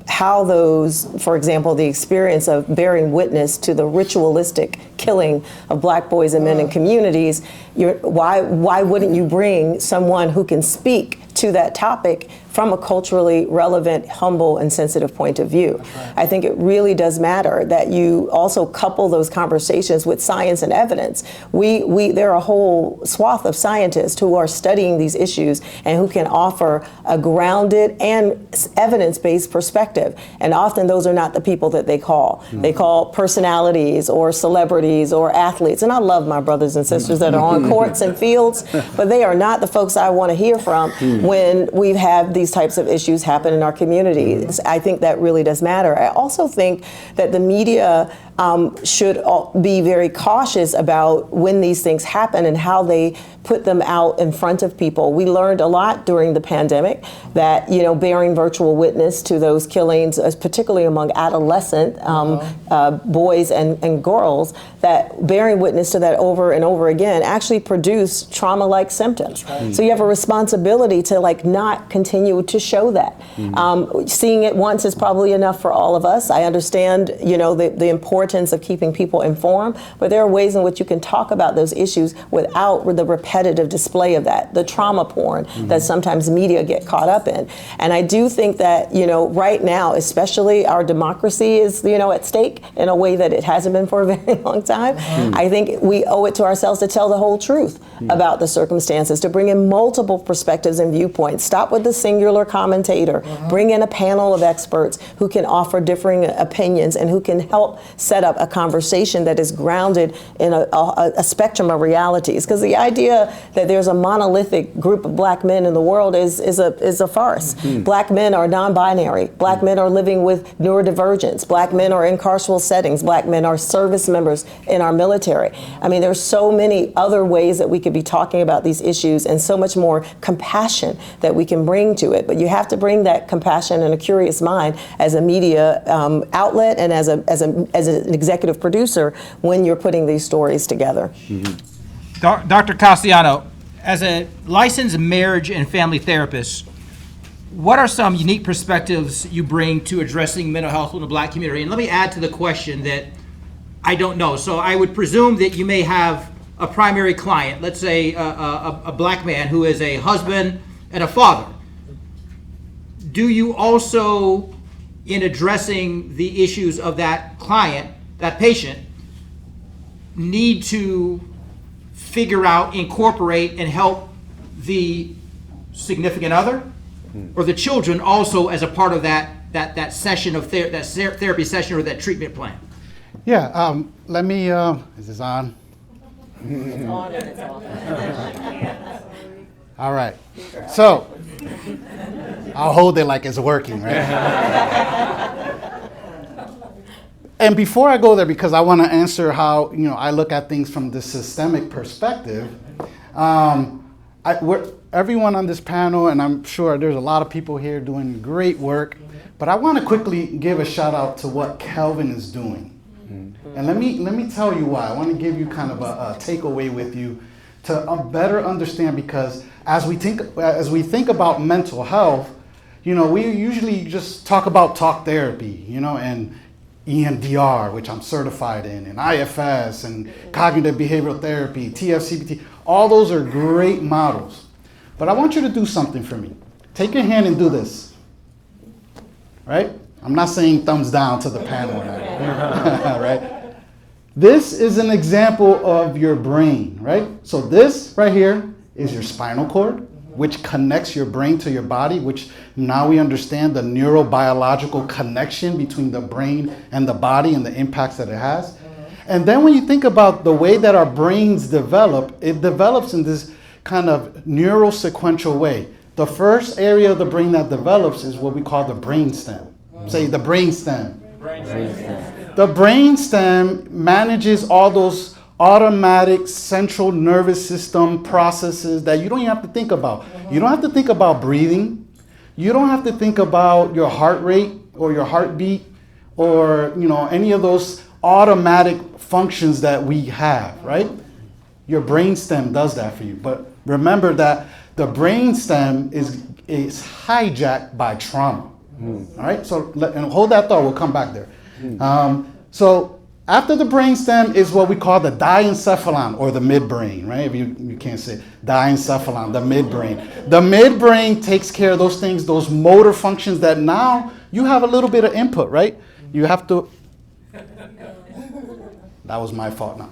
how those, for example, the experience of bearing witness to the ritualistic killing of Black boys and men in communities, why wouldn't you bring someone who can speak to that topic from a culturally relevant, humble, and sensitive point of view? Right. I think it really does matter that you also couple those conversations with science and evidence. There are a whole swath of scientists who are studying these issues and who can offer a grounded and evidence-based perspective. And often those are not the people that they call. Mm-hmm. They call personalities or celebrities or athletes. And I love my brothers and sisters that are on courts and fields, but they are not the folks I want to hear from when we have these types of issues happen in our communities. I think that really does matter. I also think that the media should be very cautious about when these things happen and how they put them out in front of people. We learned a lot during the pandemic that, bearing virtual witness to those killings, particularly among adolescent boys and girls, that bearing witness to that over and over again actually produced trauma-like symptoms. Right. So you have a responsibility to not continue to show that. Seeing it once is probably enough for all of us. I understand, the importance of keeping people informed, but there are ways in which you can talk about those issues without the repetitive display of that, the trauma porn that sometimes media get caught up in. And I do think that, right now, especially our democracy is, at stake in a way that it hasn't been for a very long time. I think we owe it to ourselves to tell the whole truth about the circumstances, to bring in multiple perspectives and viewpoints. Stop with the singular commentator. Bring in a panel of experts who can offer differing opinions and who can help set up a conversation that is grounded in a spectrum of realities. Because the idea that there's a monolithic group of Black men in the world is a farce. Black men are non-binary. Black men are living with neurodivergence. Black men are in carceral settings. Black men are service members in our military. I mean, there's so many other ways that we could be talking about these issues and so much more compassion that we can bring to it. But you have to bring that compassion and a curious mind as a media outlet and as an executive producer when you're putting these stories together. Dr. Castellano, as a licensed marriage and family therapist, what are some unique perspectives you bring to addressing mental health in the Black community? And let me add to the question that I don't know. So I would presume that you may have a primary client, let's say a Black man who is a husband and a father. Do you also, in addressing the issues of that client, that patient, need to figure out, incorporate, and help the significant other or the children also as a part of that session of therapy session or that treatment plan? Yeah, let me, is this on? It's on and it's off. All right, so I'll hold it like it's working, right? And before I go there, because I want to answer how I look at things from the systemic perspective, everyone on this panel, and I'm sure there's a lot of people here doing great work, but I want to quickly give a shout out to what Kelvin is doing. And let me tell you why. I want to give you kind of a takeaway with you to better understand, because as we think about mental health, we usually just talk about talk therapy, and EMDR, which I'm certified in, and IFS, and cognitive behavioral therapy, TFCBT. All those are great models. But I want you to do something for me. Take your hand and do this. Right? I'm not saying thumbs down to the panel. Right? This is an example of your brain, right? So this right here is your spinal cord, which connects your brain to your body, which now we understand the neurobiological connection between the brain and the body and the impacts that it has. And then when you think about the way that our brains develop, it develops in this kind of neurosequential way. The first area of the brain that develops is what we call the brainstem. Say the brainstem. The brainstem manages all those automatic central nervous system processes that you don't even have to think about. You don't have to think about breathing. You don't have to think about your heart rate or your heartbeat or any of those automatic functions that we have, right? Your brainstem does that for you. But remember that the brainstem is hijacked by trauma. All right, so and hold that thought. We'll come back there. So after the brainstem is what we call the diencephalon, or the midbrain, right? If you can't say it. Diencephalon, the midbrain. The midbrain takes care of those things, those motor functions that now you have a little bit of input, right? You have to. That was my fault now.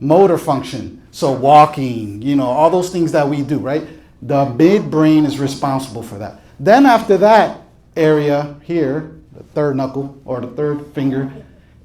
Motor function, so walking, all those things that we do, right? The midbrain is responsible for that. Then after that area here, the third knuckle or the third finger,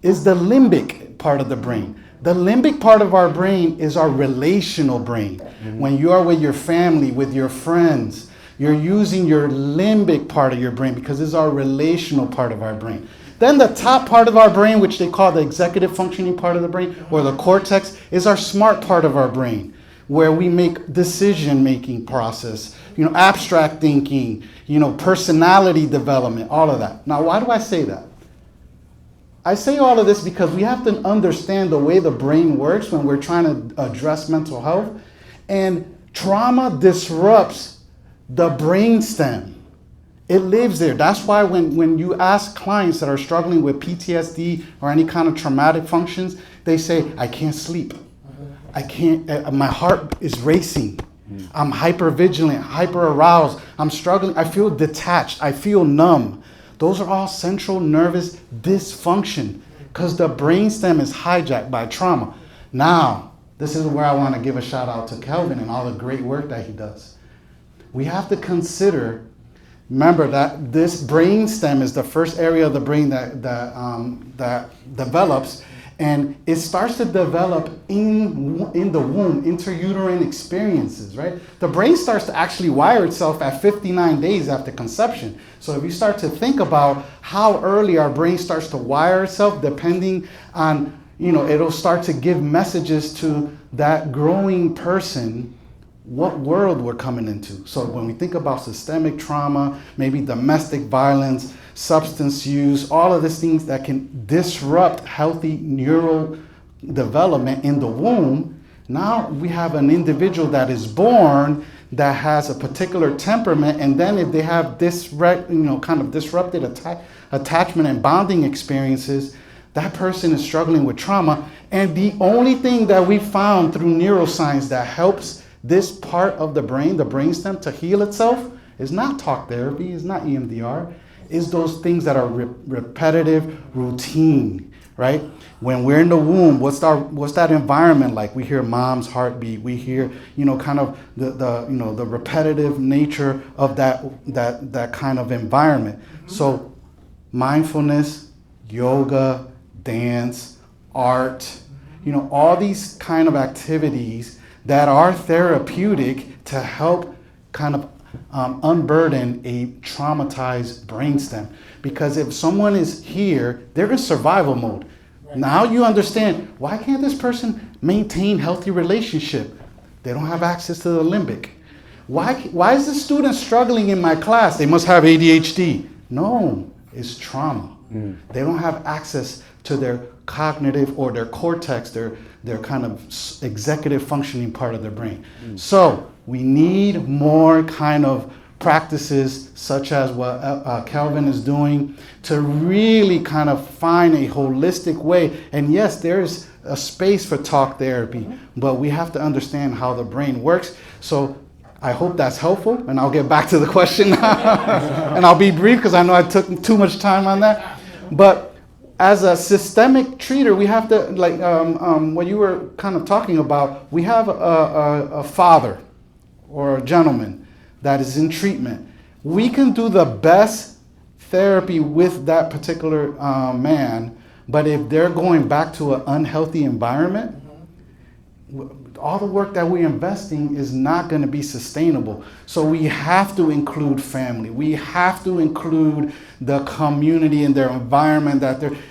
is the limbic part of the brain. The limbic part of our brain is our relational brain. When you are with your family, with your friends, you're using your limbic part of your brain because it's our relational part of our brain. Then the top part of our brain, which they call the executive functioning part of the brain, or the cortex, is our smart part of our brain, where we make decision-making process, abstract thinking, personality development, all of that. Now, why do I say that? I say all of this because we have to understand the way the brain works when we're trying to address mental health. And trauma disrupts the brainstem. It lives there. That's why when you ask clients that are struggling with PTSD or any kind of traumatic functions, they say, I can't sleep. I can't, my heart is racing. I'm hypervigilant, hyper aroused. I'm struggling. I feel detached. I feel numb. Those are all central nervous dysfunction because the brainstem is hijacked by trauma. Now, this is where I want to give a shout out to Kelvin and all the great work that he does. We have to consider, remember that this brainstem is the first area of the brain that develops, and it starts to develop in the womb, intrauterine experiences, right? The brain starts to actually wire itself at 59 days after conception. So if you start to think about how early our brain starts to wire itself, depending on, it'll start to give messages to that growing person what world we're coming into. So when we think about systemic trauma, maybe domestic violence, substance use, all of these things that can disrupt healthy neural development in the womb, now we have an individual that is born that has a particular temperament, and then if they have kind of disrupted attachment and bonding experiences, that person is struggling with trauma. And the only thing that we found through neuroscience that helps this part of the brain, the brainstem, to heal itself is not talk therapy, is not EMDR, is those things that are repetitive, routine, right? When we're in the womb, what's that environment like? We hear mom's heartbeat. We hear, kind of the repetitive nature of that kind of environment. So mindfulness, yoga, dance, art, all these kind of activities that are therapeutic to help kind of unburden a traumatized brainstem. Because if someone is here, they're in survival mode. Right. Now you understand, why can't this person maintain healthy relationship? They don't have access to the limbic. Why is the student struggling in my class? They must have ADHD. No, it's trauma. They don't have access to their cognitive or their cortex, their kind of executive functioning part of their brain. So we need more kind of practices such as what Kelvin is doing to really kind of find a holistic way. And yes, there's a space for talk therapy, but we have to understand how the brain works. So I hope that's helpful, and I'll get back to the question. And I'll be brief because I know I took too much time on that. But as a systemic treater, we have to, like what you were kind of talking about, we have a father or a gentleman that is in treatment. We can do the best therapy with that particular man, but if they're going back to an unhealthy environment, all the work that we're investing is not going to be sustainable. So we have to include family. We have to include the community and their environment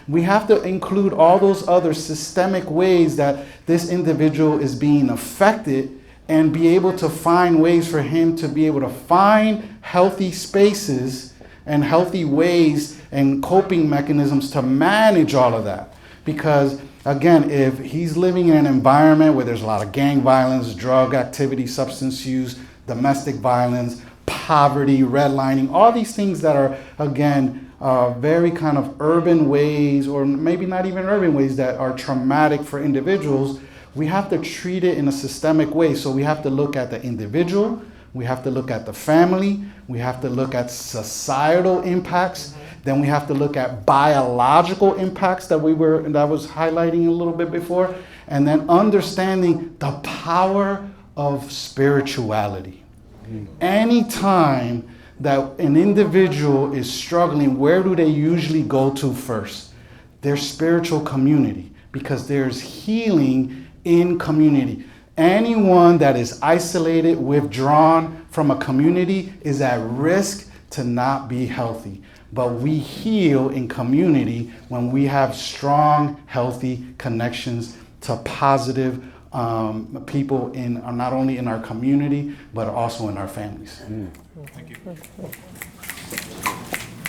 we have to include all those other systemic ways that this individual is being affected, and be able to find ways for him to be able to find healthy spaces and healthy ways and coping mechanisms to manage all of that. Because again, if he's living in an environment where there's a lot of gang violence, drug activity, substance use, domestic violence, poverty, redlining, all these things that are, again, very kind of urban ways, or maybe not even urban ways, that are traumatic for individuals, we have to treat it in a systemic way. So we have to look at the individual, we have to look at the family, we have to look at societal impacts, then we have to look at biological impacts that I was highlighting a little bit before, and then understanding the power of spirituality. Anytime that an individual is struggling, where do they usually go to first? Their spiritual community, because there's healing in community. Anyone that is isolated, withdrawn from a community is at risk to not be healthy. But we heal in community when we have strong, healthy connections to positive people in not only in our community, but also in our families. Thank you.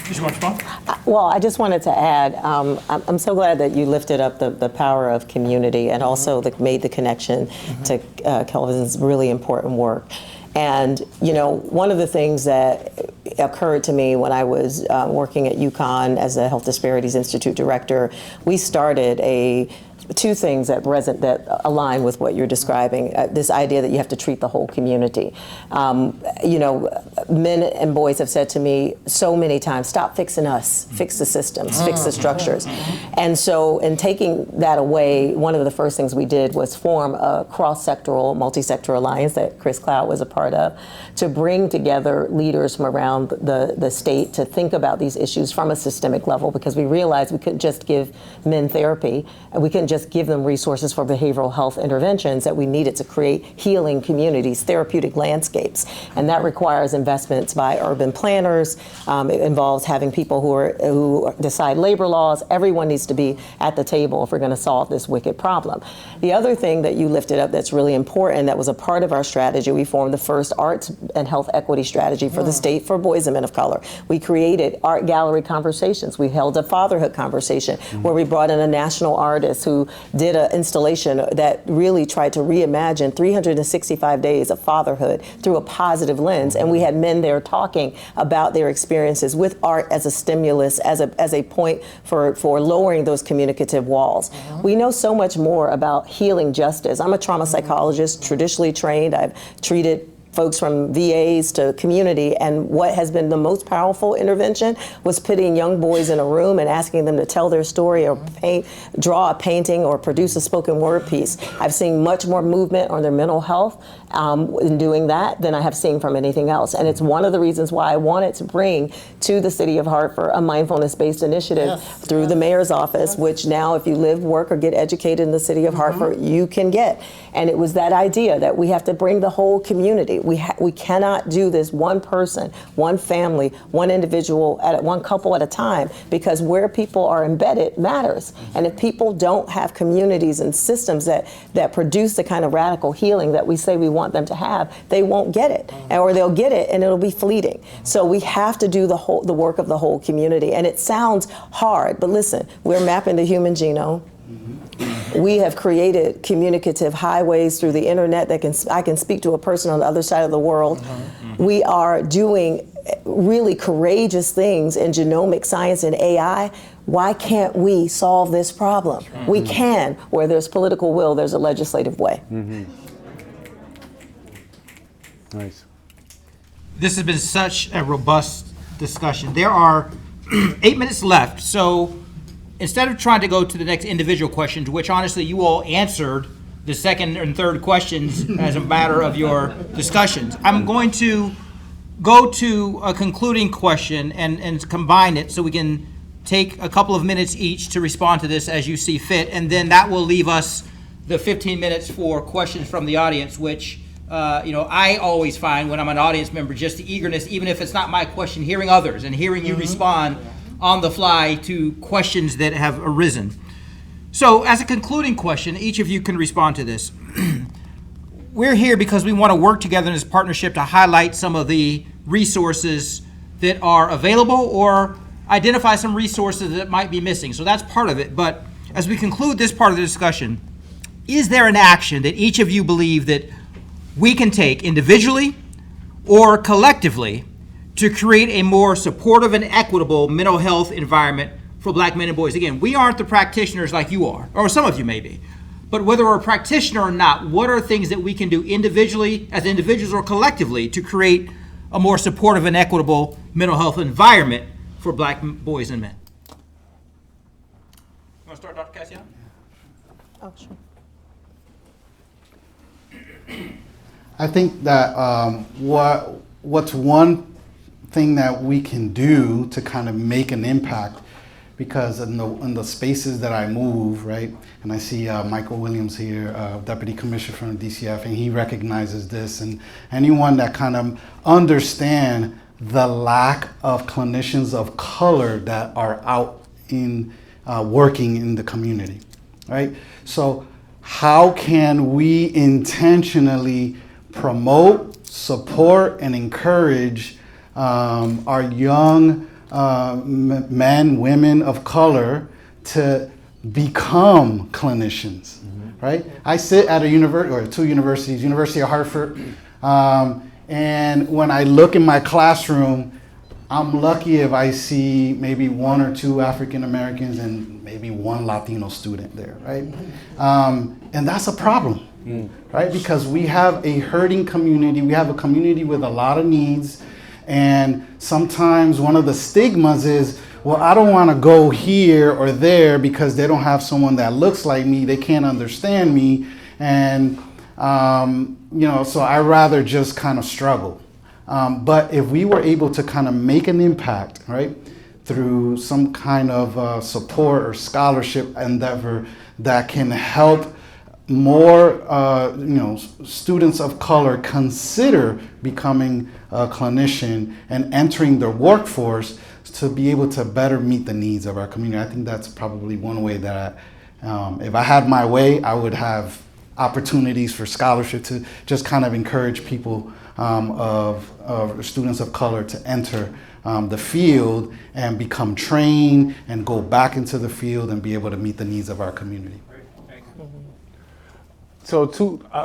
Did you want to respond? Well, I just wanted to add, I'm so glad that you lifted up the power of community and also made the connection to Kelvin's really important work. And, you know, one of the things that occurred to me when I was working at UConn as a Health Disparities Institute director, we started two things that align with what you're describing. This idea that you have to treat the whole community. You know, men and boys have said to me so many times, stop fixing us, fix the systems, fix the structures. And so in taking that away, one of the first things we did was form a cross-sectoral, multi-sector alliance that Chris Cloud was a part of, to bring together leaders from around the state to think about these issues from a systemic level, because we realized we couldn't just give men therapy, and we couldn't just give them resources for behavioral health interventions, that we needed to create healing communities, therapeutic landscapes. And that requires investments by urban planners. It involves having people who decide labor laws. Everyone needs to be at the table if we're going to solve this wicked problem. The other thing that you lifted up that's really important, that was a part of our strategy, we formed the first arts and health equity strategy for the state for boys and men of color. We created art gallery conversations. We held a fatherhood conversation where we brought in a national artist who did an installation that really tried to reimagine 365 days of fatherhood through a positive lens. And we had men there talking about their experiences with art as a stimulus, as a point for lowering those communicative walls. We know so much more about healing justice. I'm a trauma psychologist, traditionally trained. I've treated folks from VAs to community, and what has been the most powerful intervention was putting young boys in a room and asking them to tell their story or draw a painting or produce a spoken word piece. I've seen much more movement on their mental health in doing that than I have seen from anything else. And it's one of the reasons why I wanted to bring to the city of Hartford a mindfulness-based initiative through the mayor's office, which now if you live, work, or get educated in the city of Hartford, you can get. And it was that idea that we have to bring the whole community. community. We cannot do this one person, one family, one individual, one couple at a time, because where people are embedded matters. And if people don't have communities and systems that produce the kind of radical healing that we say we want them to have, they won't get it, or they'll get it and it'll be fleeting. So we have to do the work of the whole community. And it sounds hard, but listen, we're mapping the human genome. We have created communicative highways through the internet that I can speak to a person on the other side of the world. We are doing really courageous things in genomic science and AI. Why can't we solve this problem? We can. Where there's political will, there's a legislative way. Nice. This has been such a robust discussion. There are 8 minutes left, so instead of trying to go to the next individual question, to which honestly you all answered the second and third questions as a matter of your discussions, I'm going to go to a concluding question and combine it so we can take a couple of minutes each to respond to this as you see fit, and then that will leave us the 15 minutes for questions from the audience, which I always find when I'm an audience member, just the eagerness, even if it's not my question, hearing others and hearing you respond on the fly to questions that have arisen. So as a concluding question, each of you can respond to this. We're here because we want to work together in this partnership to highlight some of the resources that are available or identify some resources that might be missing. So that's part of it. But as we conclude this part of the discussion, is there an action that each of you believe that we can take individually or collectively to create a more supportive and equitable mental health environment for Black men and boys? Again, we aren't the practitioners like you are, or some of you may be. But whether we're a practitioner or not, what are things that we can do individually, as individuals or collectively, to create a more supportive and equitable mental health environment for Black boys and men? You want to start, Dr. Cassian? Oh, sure. I think that what's one thing that we can do to kind of make an impact, because in the spaces that I move, right, and I see Michael Williams here, Deputy Commissioner from the DCF, and he recognizes this, and anyone that kind of understand the lack of clinicians of color that are out in working in the community, right? So how can we intentionally promote, support, and encourage our young men, women of color to become clinicians, right? I sit at a university, or two universities, University of Hartford, and when I look in my classroom, I'm lucky if I see maybe one or two African Americans and maybe one Latino student there, right? And that's a problem, right? Because we have a hurting community, we have a community with a lot of needs, and sometimes one of the stigmas is, well, I don't want to go here or there because they don't have someone that looks like me, they can't understand me, and so I rather just kind of struggle. But if we were able to kind of make an impact, right, through some kind of support or scholarship endeavor that can help more students of color consider becoming a clinician and entering the workforce to be able to better meet the needs of our community. I think that's probably one way that if I had my way, I would have opportunities for scholarship to just kind of encourage people of students of color to enter the field and become trained and go back into the field and be able to meet the needs of our community. So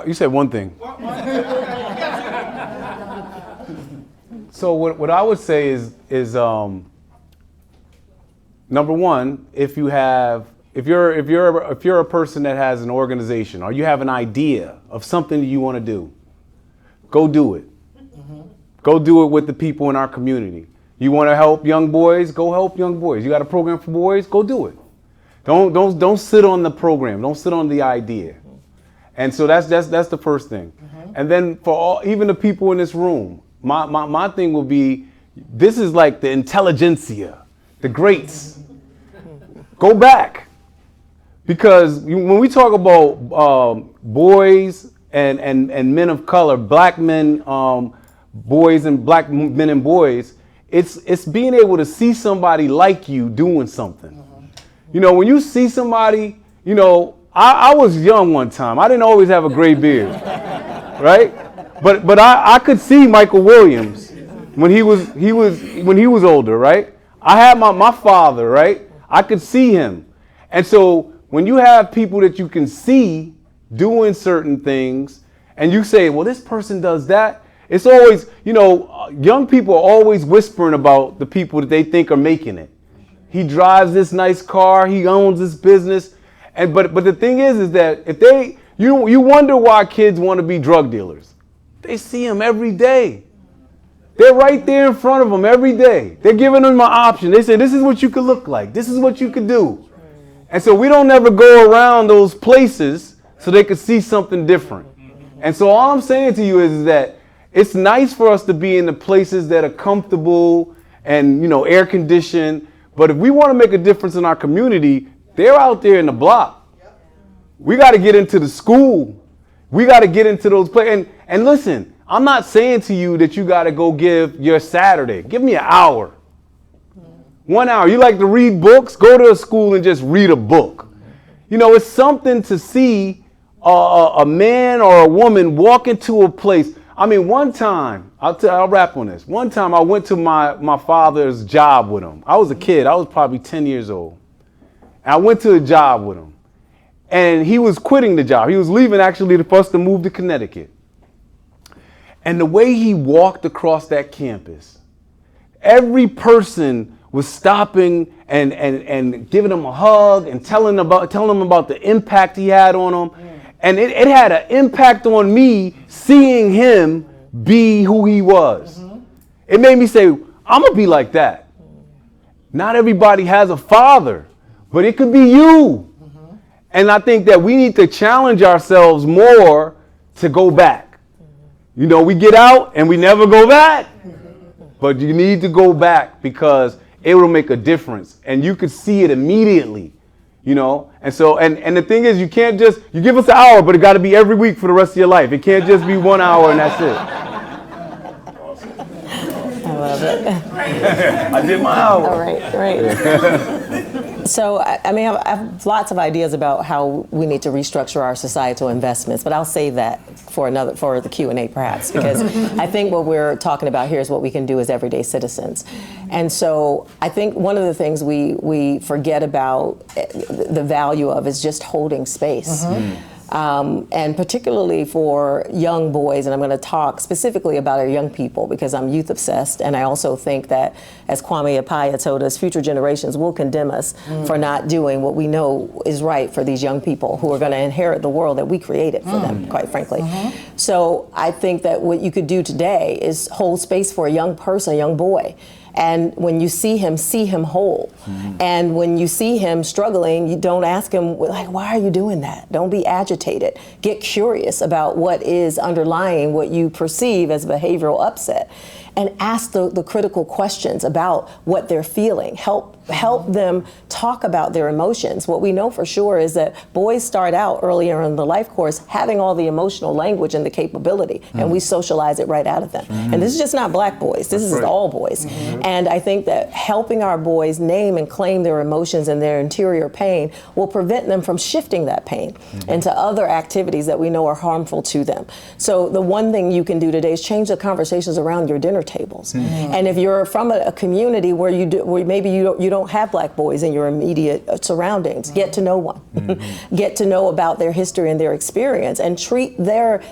you said one thing. So what I would say is number one, if you're a person that has an organization or you have an idea of something that you want to do, go do it. Go do it with the people in our community. You want to help young boys, go help young boys. You got a program for boys, go do it. Don't sit on the program. Don't sit on the idea. And so that's the first thing. And then for even the people in this room, my thing will be, this is like the intelligentsia, the greats. Go back. Because when we talk about boys and men of color, black men, boys and black men and boys, it's being able to see somebody like you doing something. You know, when you see somebody, you know, I was young one time. I didn't always have a gray beard, right? But I could see Michael Williams when he was older, right? I had my father, right? I could see him. And so when you have people that you can see doing certain things and you say, well, this person does that, it's always, you know, young people are always whispering about the people that they think are making it. He drives this nice car, he owns this business. But the thing is that if you wonder why kids want to be drug dealers. They see them every day. They're right there in front of them every day. They're giving them an option. They say, this is what you could look like. This is what you could do. And so we don't ever go around those places so they could see something different. And so all I'm saying to you is that it's nice for us to be in the places that are comfortable and, you know, air conditioned. But if we want to make a difference in our community, they're out there in the block. We got to get into the school. We got to get into those places. And listen, I'm not saying to you that you got to go give your Saturday. Give me an hour. 1 hour. You like to read books? Go to a school and just read a book. You know, it's something to see a man or a woman walk into a place. I mean, one time, I'll wrap on this. One time I went to my father's job with him. I was a kid. I was probably 10 years old. And I went to a job with him. And he was quitting the job. He was leaving actually for us to move to Connecticut. And the way he walked across that campus, every person was stopping and giving him a hug and telling him about the impact he had on them. And it had an impact on me seeing him be who he was. It made me say, I'm going to be like that. Not everybody has a father, but it could be you. And I think that we need to challenge ourselves more to go back. You know, we get out and we never go back. But you need to go back because it will make a difference. And you could see it immediately, you know. And so, and the thing is, you can't just, you give us an hour, but it got to be every week for the rest of your life. It can't just be 1 hour and that's it. I love it. I did my hour. All right. So, I mean, I have lots of ideas about how we need to restructure our societal investments, but I'll save that for the Q&A perhaps, because I think what we're talking about here is what we can do as everyday citizens. And so I think one of the things we forget about the value of is just holding space. And particularly for young boys, and I'm going to talk specifically about our young people because I'm youth obsessed, and I also think that, as Kwame Appiah told us, future generations will condemn us for not doing what we know is right for these young people who are going to inherit the world that we created for them, quite frankly. So I think that what you could do today is hold space for a young person, a young boy. And when you see him whole. And when you see him struggling, you don't ask him, like, why are you doing that? Don't be agitated. Get curious about what is underlying what you perceive as behavioral upset. And ask the critical questions about what they're feeling. Help them talk about their emotions. What we know for sure is that boys start out earlier in the life course having all the emotional language and the capability, and we socialize it right out of them. And this is just not black boys, this is all boys. And I think that helping our boys name and claim their emotions and their interior pain will prevent them from shifting that pain into other activities that we know are harmful to them. So the one thing you can do today is change the conversations around your dinner tables. And if you're from a community where maybe you don't have black boys in your immediate surroundings, get to know one. Get to know about their history and their experience, and treat their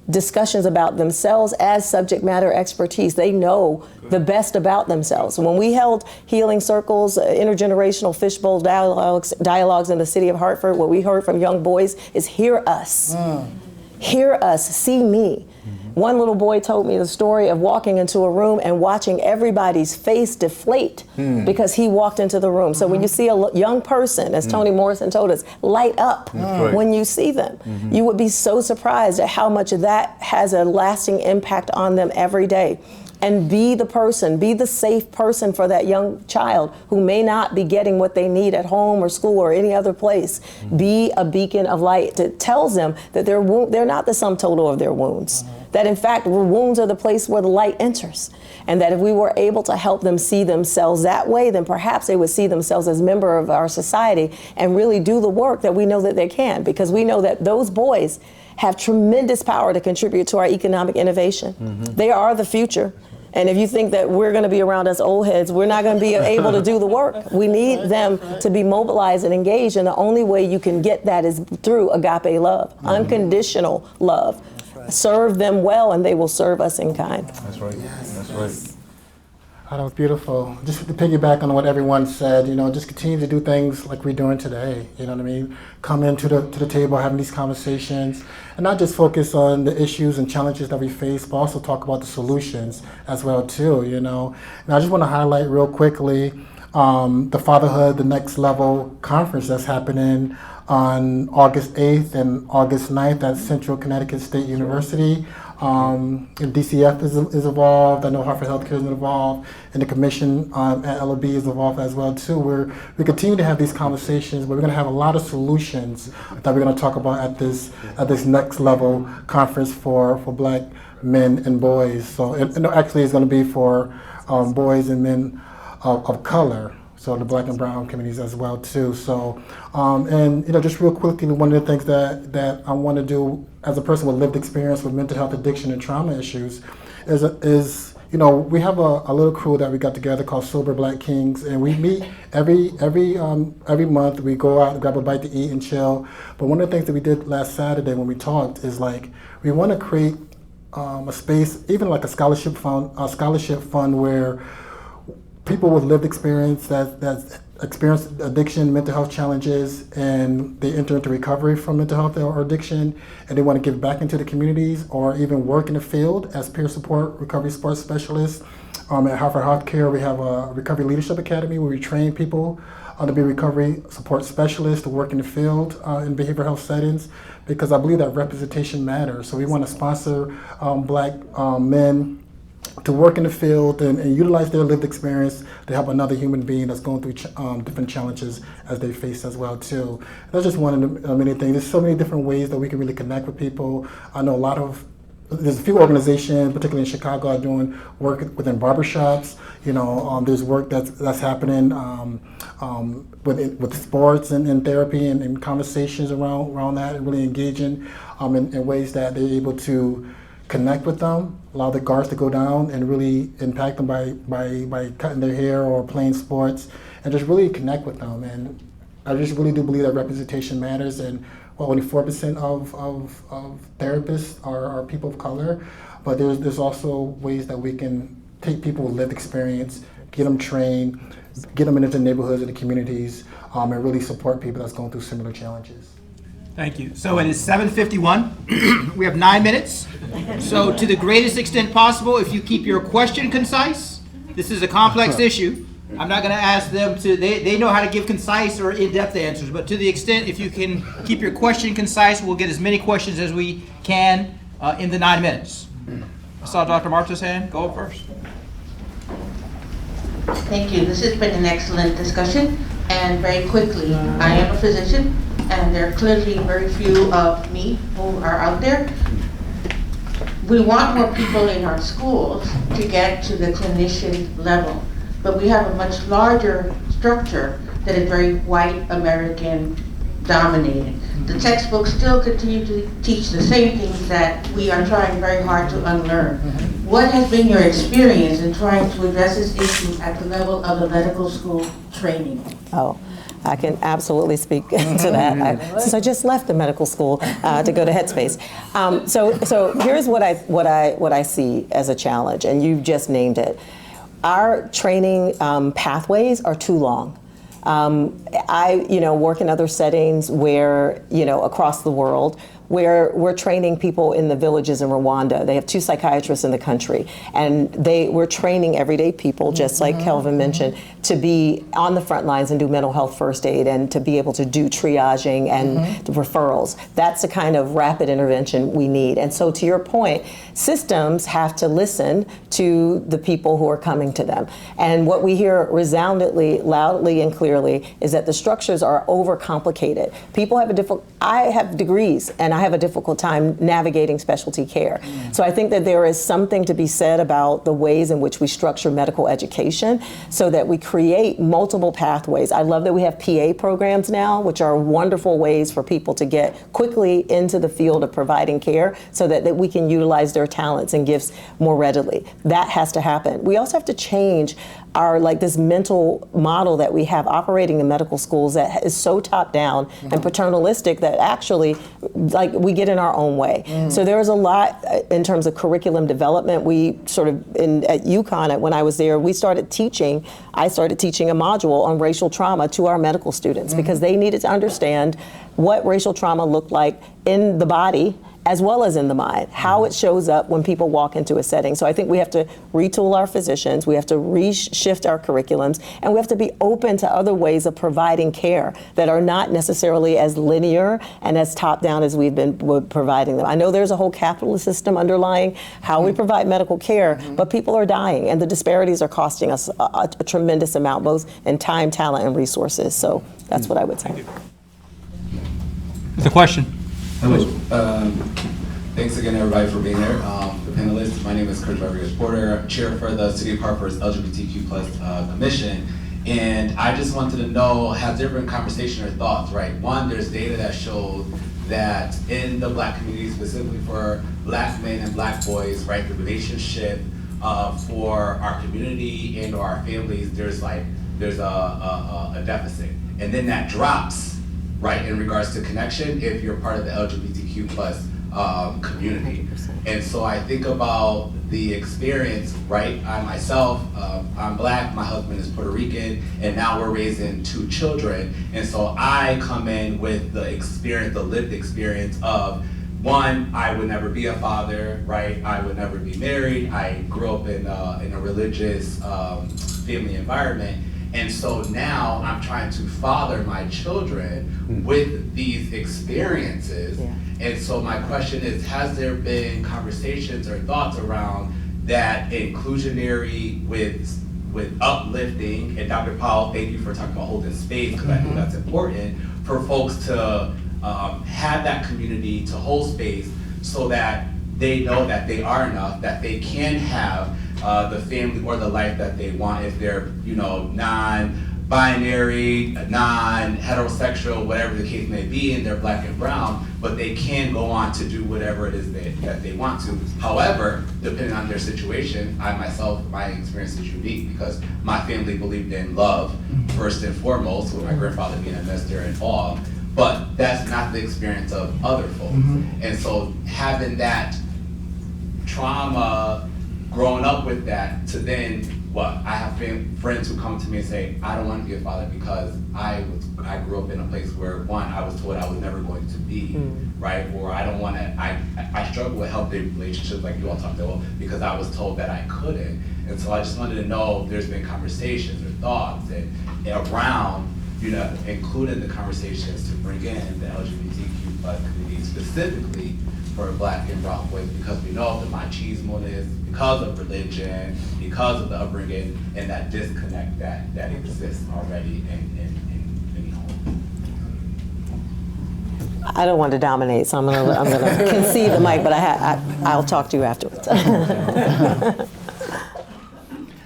discussions about themselves as subject matter expertise. They know the best about themselves. When we held healing circles, intergenerational fishbowl dialogues in the city of Hartford, what we heard from young boys is, hear us. Hear us, see me. One little boy told me the story of walking into a room and watching everybody's face deflate because he walked into the room. So when you see a young person, as Toni Morrison told us, light up when you see them, you would be so surprised at how much of that has a lasting impact on them every day. and be the person, be the safe person for that young child who may not be getting what they need at home or school or any other place. Be a beacon of light that tells them that they're not the sum total of their wounds. That in fact, wounds are the place where the light enters. And that if we were able to help them see themselves that way, then perhaps they would see themselves as member of our society and really do the work that we know that they can, because we know that those boys have tremendous power to contribute to our economic innovation. They are the future. And if you think that we're going to be around as old heads, we're not going to be able to do the work. We need them to be mobilized and engaged, and the only way you can get that is through agape love, unconditional love. Serve them well, and they will serve us in kind. That's right. That's right. Oh, that was beautiful. Just to piggyback on what everyone said, just continue to do things like we're doing today. You know what I mean? Come into the table, having these conversations, and not just focus on the issues and challenges that we face, but also talk about the solutions as well too. And I just want to highlight real quickly the Fatherhood, the Next Level conference that's happening on August 8th and August 9th at Central Connecticut State University. And DCF is involved. I know Hartford Healthcare is involved, and the commission at LOB is involved as well too. We continue to have these conversations, but we're going to have a lot of solutions that we're going to talk about at this next level conference for Black men and boys. So actually, it's going to be for boys and men of color. So the Black and brown communities as well too. So, just real quickly, one of the things that I want to do as a person with lived experience with mental health, addiction, and trauma issues is we have a little crew that we got together called Sober Black Kings, and we meet every month. We go out and grab a bite to eat and chill. But one of the things that we did last Saturday when we talked is we want to create a space, even like a scholarship fund where people with lived experience that experience addiction, mental health challenges, and they enter into recovery from mental health or addiction, and they want to give back into the communities or even work in the field as peer support recovery support specialists. At Hartford Healthcare, we have a Recovery Leadership Academy where we train people to be recovery support specialists to work in the field in behavioral health settings, because I believe that representation matters. So we want to sponsor Black men to work in the field and utilize their lived experience to help another human being that's going through different challenges as they face as well too. That's just one of the many things. There's so many different ways that we can really connect with people. I know there's a few organizations, particularly in Chicago, are doing work within barbershops. There's work that's happening with sports and therapy and conversations around that, and really engaging in ways that they're able to connect with them, allow the guards to go down and really impact them by cutting their hair or playing sports, and just really connect with them. And I just really do believe that representation matters, and only 4% of therapists are people of color, but there's also ways that we can take people with lived experience, get them trained, get them into the neighborhoods and the communities, and really support people that's going through similar challenges. Thank you. So it is 7:51. We have 9 minutes. So to the greatest extent possible, if you keep your question concise, this is a complex issue. I'm not going to ask them they know how to give concise or in-depth answers, but to the extent if you can keep your question concise, we'll get as many questions as we can in the 9 minutes. I saw Dr. Marta's hand. Go up first. Thank you. This has been an excellent discussion. And very quickly, I am a physician, and there are clearly very few of me who are out there. We want more people in our schools to get to the clinician level, but we have a much larger structure that is very white American dominated. The textbooks still continue to teach the same things that we are trying very hard to unlearn. What has been your experience in trying to address this issue at the level of the medical school training? Oh, I can absolutely speak to that. Since I just left the medical school to go to Headspace. So here's what I see as a challenge, and you just named it. Our training pathways are too long. I, work in other settings where, across the world, where we're training people in the villages in Rwanda. They have 2 psychiatrists in the country, and we're training everyday people, just like Kelvin mentioned, to be on the front lines and do mental health first aid and to be able to do triaging and the referrals. That's the kind of rapid intervention we need. And so to your point, systems have to listen to the people who are coming to them. And what we hear resoundingly, loudly and clearly is that the structures are overcomplicated. People have I have degrees and I have a difficult time navigating specialty care. So I think that there is something to be said about the ways in which we structure medical education so that we create multiple pathways. I love that we have PA programs now, which are wonderful ways for people to get quickly into the field of providing care so that we can utilize their talents and gifts more readily. That has to happen. We also have to change our this mental model that we have operating in medical schools that is so top down and paternalistic that actually we get in our own way. So there is a lot in terms of curriculum development. We sort of at UConn, when I was there, I started teaching a module on racial trauma to our medical students because they needed to understand what racial trauma looked like in the body as well as in the mind, how it shows up when people walk into a setting. So I think we have to retool our physicians, we have to reshift our curriculums, and we have to be open to other ways of providing care that are not necessarily as linear and as top down as we've been providing them. I know there's a whole capitalist system underlying how we provide medical care, but people are dying and the disparities are costing us a tremendous amount, both in time, talent, and resources. So that's what I would say. The question. Hello. Thanks again, everybody, for being here. The panelists, my name is Kurt Rodriguez-Porter. I'm chair for the City of Hartford's LGBTQ+ commission. And I just wanted to know, has there been conversation or thoughts, right? One, there's data that shows that in the Black community, specifically for Black men and Black boys, right, the relationship for our community and our families, there's a deficit. And then that drops, right, in regards to connection if you're part of the LGBTQ+ community. 100%. And so I think about the experience, right? I myself, I'm Black, my husband is Puerto Rican, and now we're raising 2 children. And so I come in with the experience, the lived experience of, one, I would never be a father, right? I would never be married. I grew up in a religious family environment. And so now I'm trying to father my children with these experiences. Yeah. And so my question is, has there been conversations or thoughts around that inclusionary with uplifting? And Dr. Powell, thank you for talking about holding space, because I think that's important for folks to have that community to hold space so that they know that they are enough, that they can have the family or the life that they want if they're, non-binary, non-heterosexual, whatever the case may be, and they're Black and brown, but they can go on to do whatever it is that they want to. However, depending on their situation, I myself, my experience is unique because my family believed in love first and foremost, with my grandfather being a minister and all, but that's not the experience of other folks. And so having that trauma, growing up with that, to then I have friends who come to me and say, I don't want to be a father because I grew up in a place where, one, I was told I was never going to be, right? Or I don't want to, I struggle with healthy relationships like you all talked about because I was told that I couldn't. And so I just wanted to know if there's been conversations or thoughts and around, including the conversations to bring in the LGBTQ+ community specifically for Black and brown boys, because we know the machismo-ness, because of religion, because of the upbringing, and that disconnect that exists already in home. I don't want to dominate, so I'm gonna concede the mic, but I'll talk to you afterwards.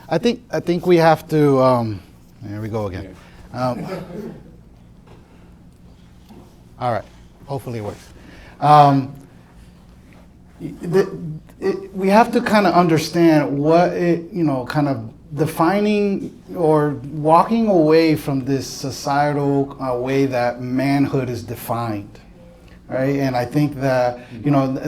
I think we have to. There we go again. All right. Hopefully it works. We have to kind of understand what kind of defining or walking away from this societal way that manhood is defined, right? And I think that,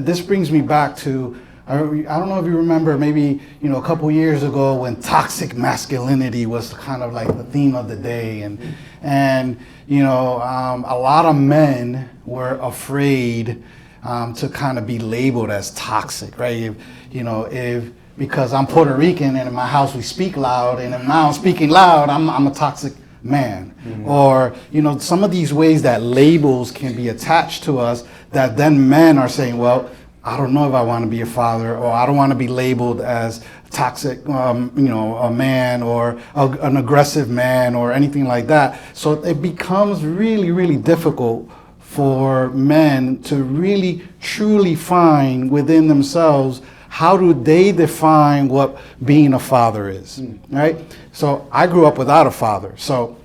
this brings me back to I don't know if you remember, maybe, a couple years ago when toxic masculinity was kind of like the theme of the day, and a lot of men were afraid to kind of be labeled as toxic, right? If because I'm Puerto Rican and in my house we speak loud, and if now I'm speaking loud, I'm a toxic man. Mm-hmm. Or, some of these ways that labels can be attached to us that then men are saying, well, I don't know if I want to be a father, or I don't want to be labeled as toxic, a man, or an aggressive man, or anything like that. So it becomes really, really difficult for men to really, truly find within themselves how do they define what being a father is, right? So I grew up without a father. So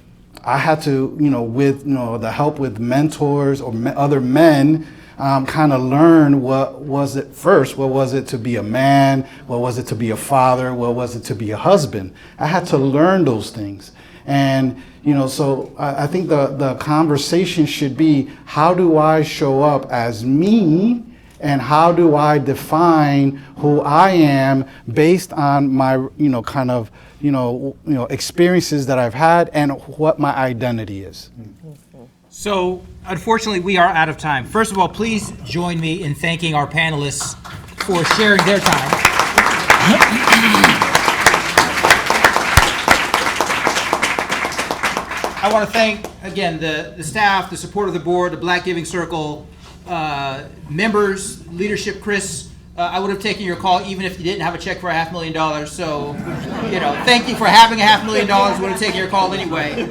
I had to, with the help with mentors or other men, kind of learn what was it first. What was it to be a man? What was it to be a father? What was it to be a husband? I had to learn those things. And, so I think the conversation should be, how do I show up as me? And how do I define who I am based on my, experiences that I've had and what my identity is? So, unfortunately, we are out of time. First of all, please join me in thanking our panelists for sharing their time. I want to thank, again, the staff, the support of the board, the Black Giving Circle, members, leadership. Chris, I would have taken your call even if you didn't have a check for $500,000. So, thank you for having $500,000. Would have taken your call anyway.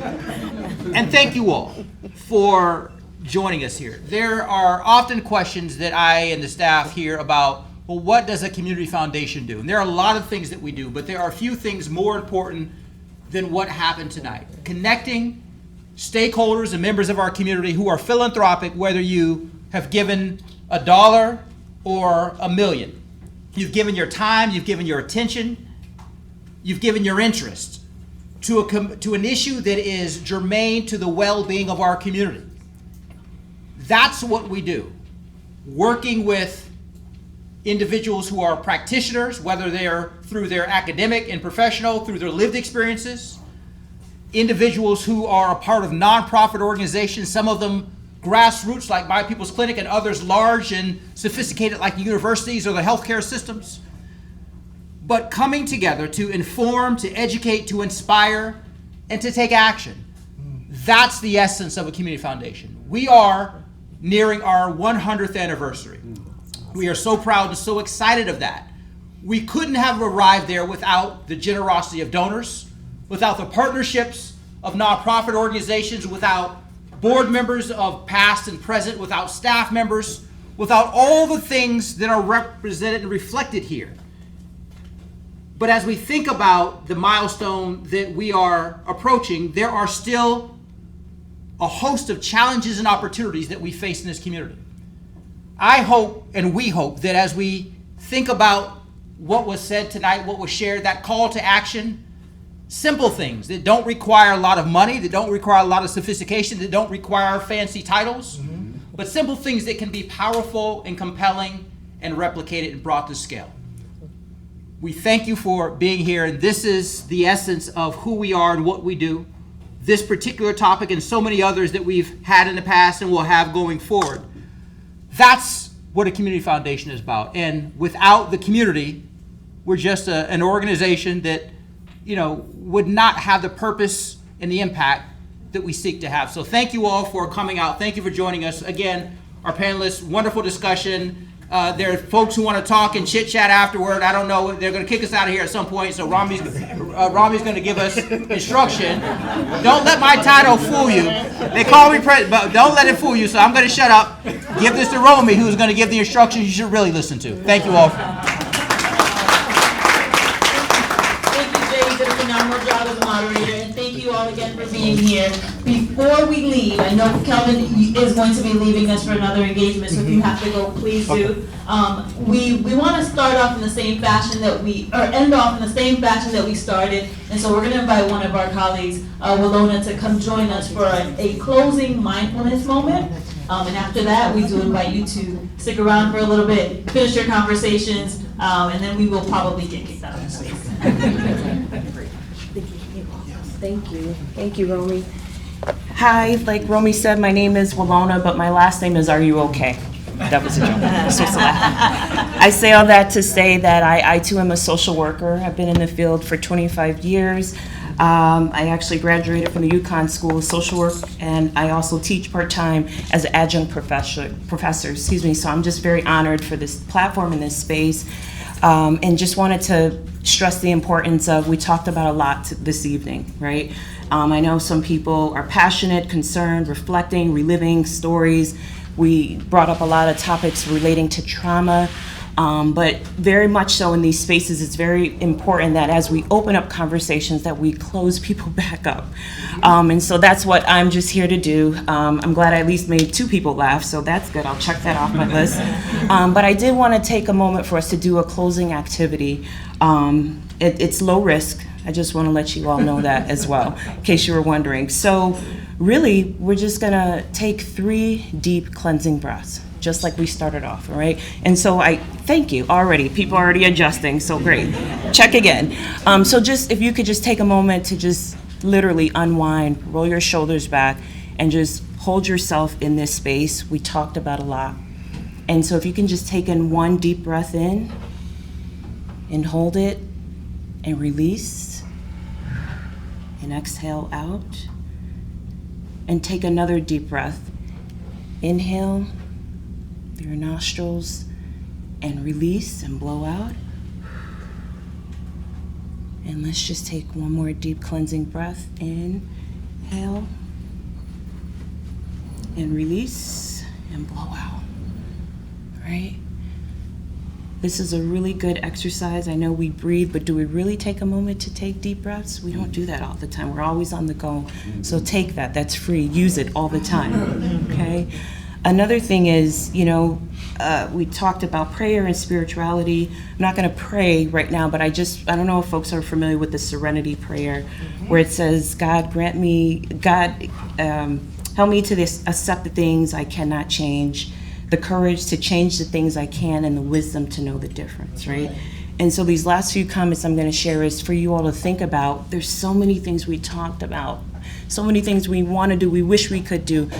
And thank you all for joining us here. There are often questions that I and the staff hear about, well, what does a community foundation do? And there are a lot of things that we do, but there are a few things more important than what happened tonight. Connecting stakeholders and members of our community who are philanthropic, whether you have given $1 or $1 million. You've given your time, you've given your attention, you've given your interest to an issue that is germane to the well-being of our community. That's what we do. Working with individuals who are practitioners, whether they're through their academic and professional, through their lived experiences, individuals who are a part of nonprofit organizations, some of them grassroots like My People's Clinic, and others large and sophisticated like the universities or the healthcare systems. But coming together to inform, to educate, to inspire, and to take action. That's the essence of a community foundation. We are nearing our 100th anniversary. We are so proud and so excited of that. We couldn't have arrived there without the generosity of donors, without the partnerships of nonprofit organizations, without board members of past and present, without staff members, without all the things that are represented and reflected here. But as we think about the milestone that we are approaching, there are still a host of challenges and opportunities that we face in this community. I hope, and we hope, that as we think about what was said tonight, what was shared, that call to action, simple things that don't require a lot of money, that don't require a lot of sophistication, that don't require fancy titles, but simple things that can be powerful and compelling and replicated and brought to scale. We thank you for being here, and this is the essence of who we are and what we do. This particular topic and so many others that we've had in the past and will have going forward. That's what a community foundation is about. And without the community, we're just an organization that, would not have the purpose and the impact that we seek to have. So thank you all for coming out. Thank you for joining us. Again, our panelists, wonderful discussion. There are folks who want to talk and chit chat afterward. I don't know. They're going to kick us out of here at some point. So Rami's going to give us instruction. Don't let my title fool you. They call me president, but don't let it fool you. So I'm going to shut up. Give this to Romy, who's going to give the instructions you should really listen to. Thank you all. Thank you, Jay, you did a phenomenal job as a moderator, and thank you all again for being here. Before we leave, I know Kelvin is going to be leaving us for another engagement, so if you have to go, please do. We want to start off in the same fashion that end off in the same fashion that we started, and so we're going to invite one of our colleagues, Willona, to come join us for a closing mindfulness moment. And after that, we do invite you to stick around for a little bit, finish your conversations, and then we will probably get kicked out of the space. Thank you. Thank you, Romy. Hi, like Romy said, my name is Walona, but my last name is Are You Okay? That was a joke. I'm supposed to laugh. I say all that to say that I too am a social worker. I've been in the field for 25 years. I actually graduated from the UConn School of Social Work, and I also teach part-time as an adjunct professor. So I'm just very honored for this platform in this space, and just wanted to stress the importance of, we talked about a lot this evening, right? I know some people are passionate, concerned, reflecting, reliving stories. We brought up a lot of topics relating to trauma, but very much so in these spaces, it's very important that as we open up conversations that we close people back up. And so that's what I'm just here to do. I'm glad I at least made 2 people laugh, so that's good. I'll check that off my list. But I did want to take a moment for us to do a closing activity. It's low risk. I just want to let you all know that as well, in case you were wondering. So really, we're just going to take 3 deep cleansing breaths, just like we started off, all right? And so I thank you already. People are already adjusting, so great. Check again. So just, if you could just take a moment to just literally unwind, roll your shoulders back, and just hold yourself in this space. We talked about a lot. And so if you can just take in 1 deep breath in, and hold it, and release, and exhale out, and take another deep breath. Inhale through your nostrils, and release and blow out. And let's just take 1 more deep cleansing breath. Inhale, and release, and blow out. All right? This is a really good exercise. I know we breathe, but do we really take a moment to take deep breaths? We don't do that all the time. We're always on the go. So take that. That's free. Use it all the time. Okay? Another thing is, we talked about prayer and spirituality. I'm not going to pray right now, but I don't know if folks are familiar with the Serenity Prayer, where it says, help me to accept the things I cannot change, the courage to change the things I can, and the wisdom to know the difference, right? And so these last few comments I'm going to share is for you all to think about. There's so many things we talked about, so many things we want to do, we wish we could do.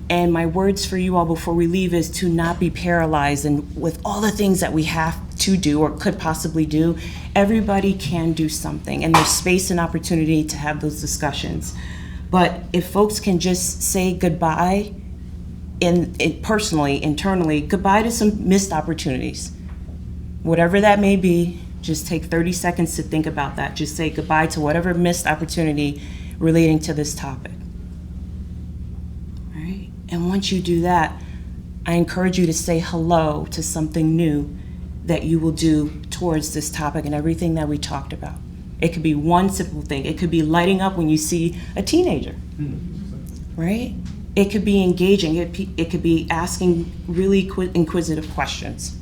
And my words for you all before we leave is to not be paralyzed, and with all the things that we have to do or could possibly do, everybody can do something, and there's space and opportunity to have those discussions. But if folks can just say goodbye, personally, internally, goodbye to some missed opportunities. Whatever that may be, just take 30 seconds to think about that. Just say goodbye to whatever missed opportunity relating to this topic. All right? And once you do that, I encourage you to say hello to something new that you will do towards this topic and everything that we talked about. It could be one simple thing. It could be lighting up when you see a teenager, right? It could be engaging. It could be asking really inquisitive questions.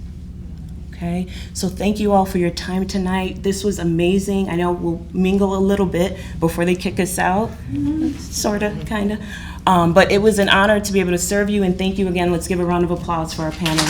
Okay? So thank you all for your time tonight. This was amazing. I know we'll mingle a little bit before they kick us out. Sort of, kind of. But it was an honor to be able to serve you, and thank you again. Let's give a round of applause for our panel.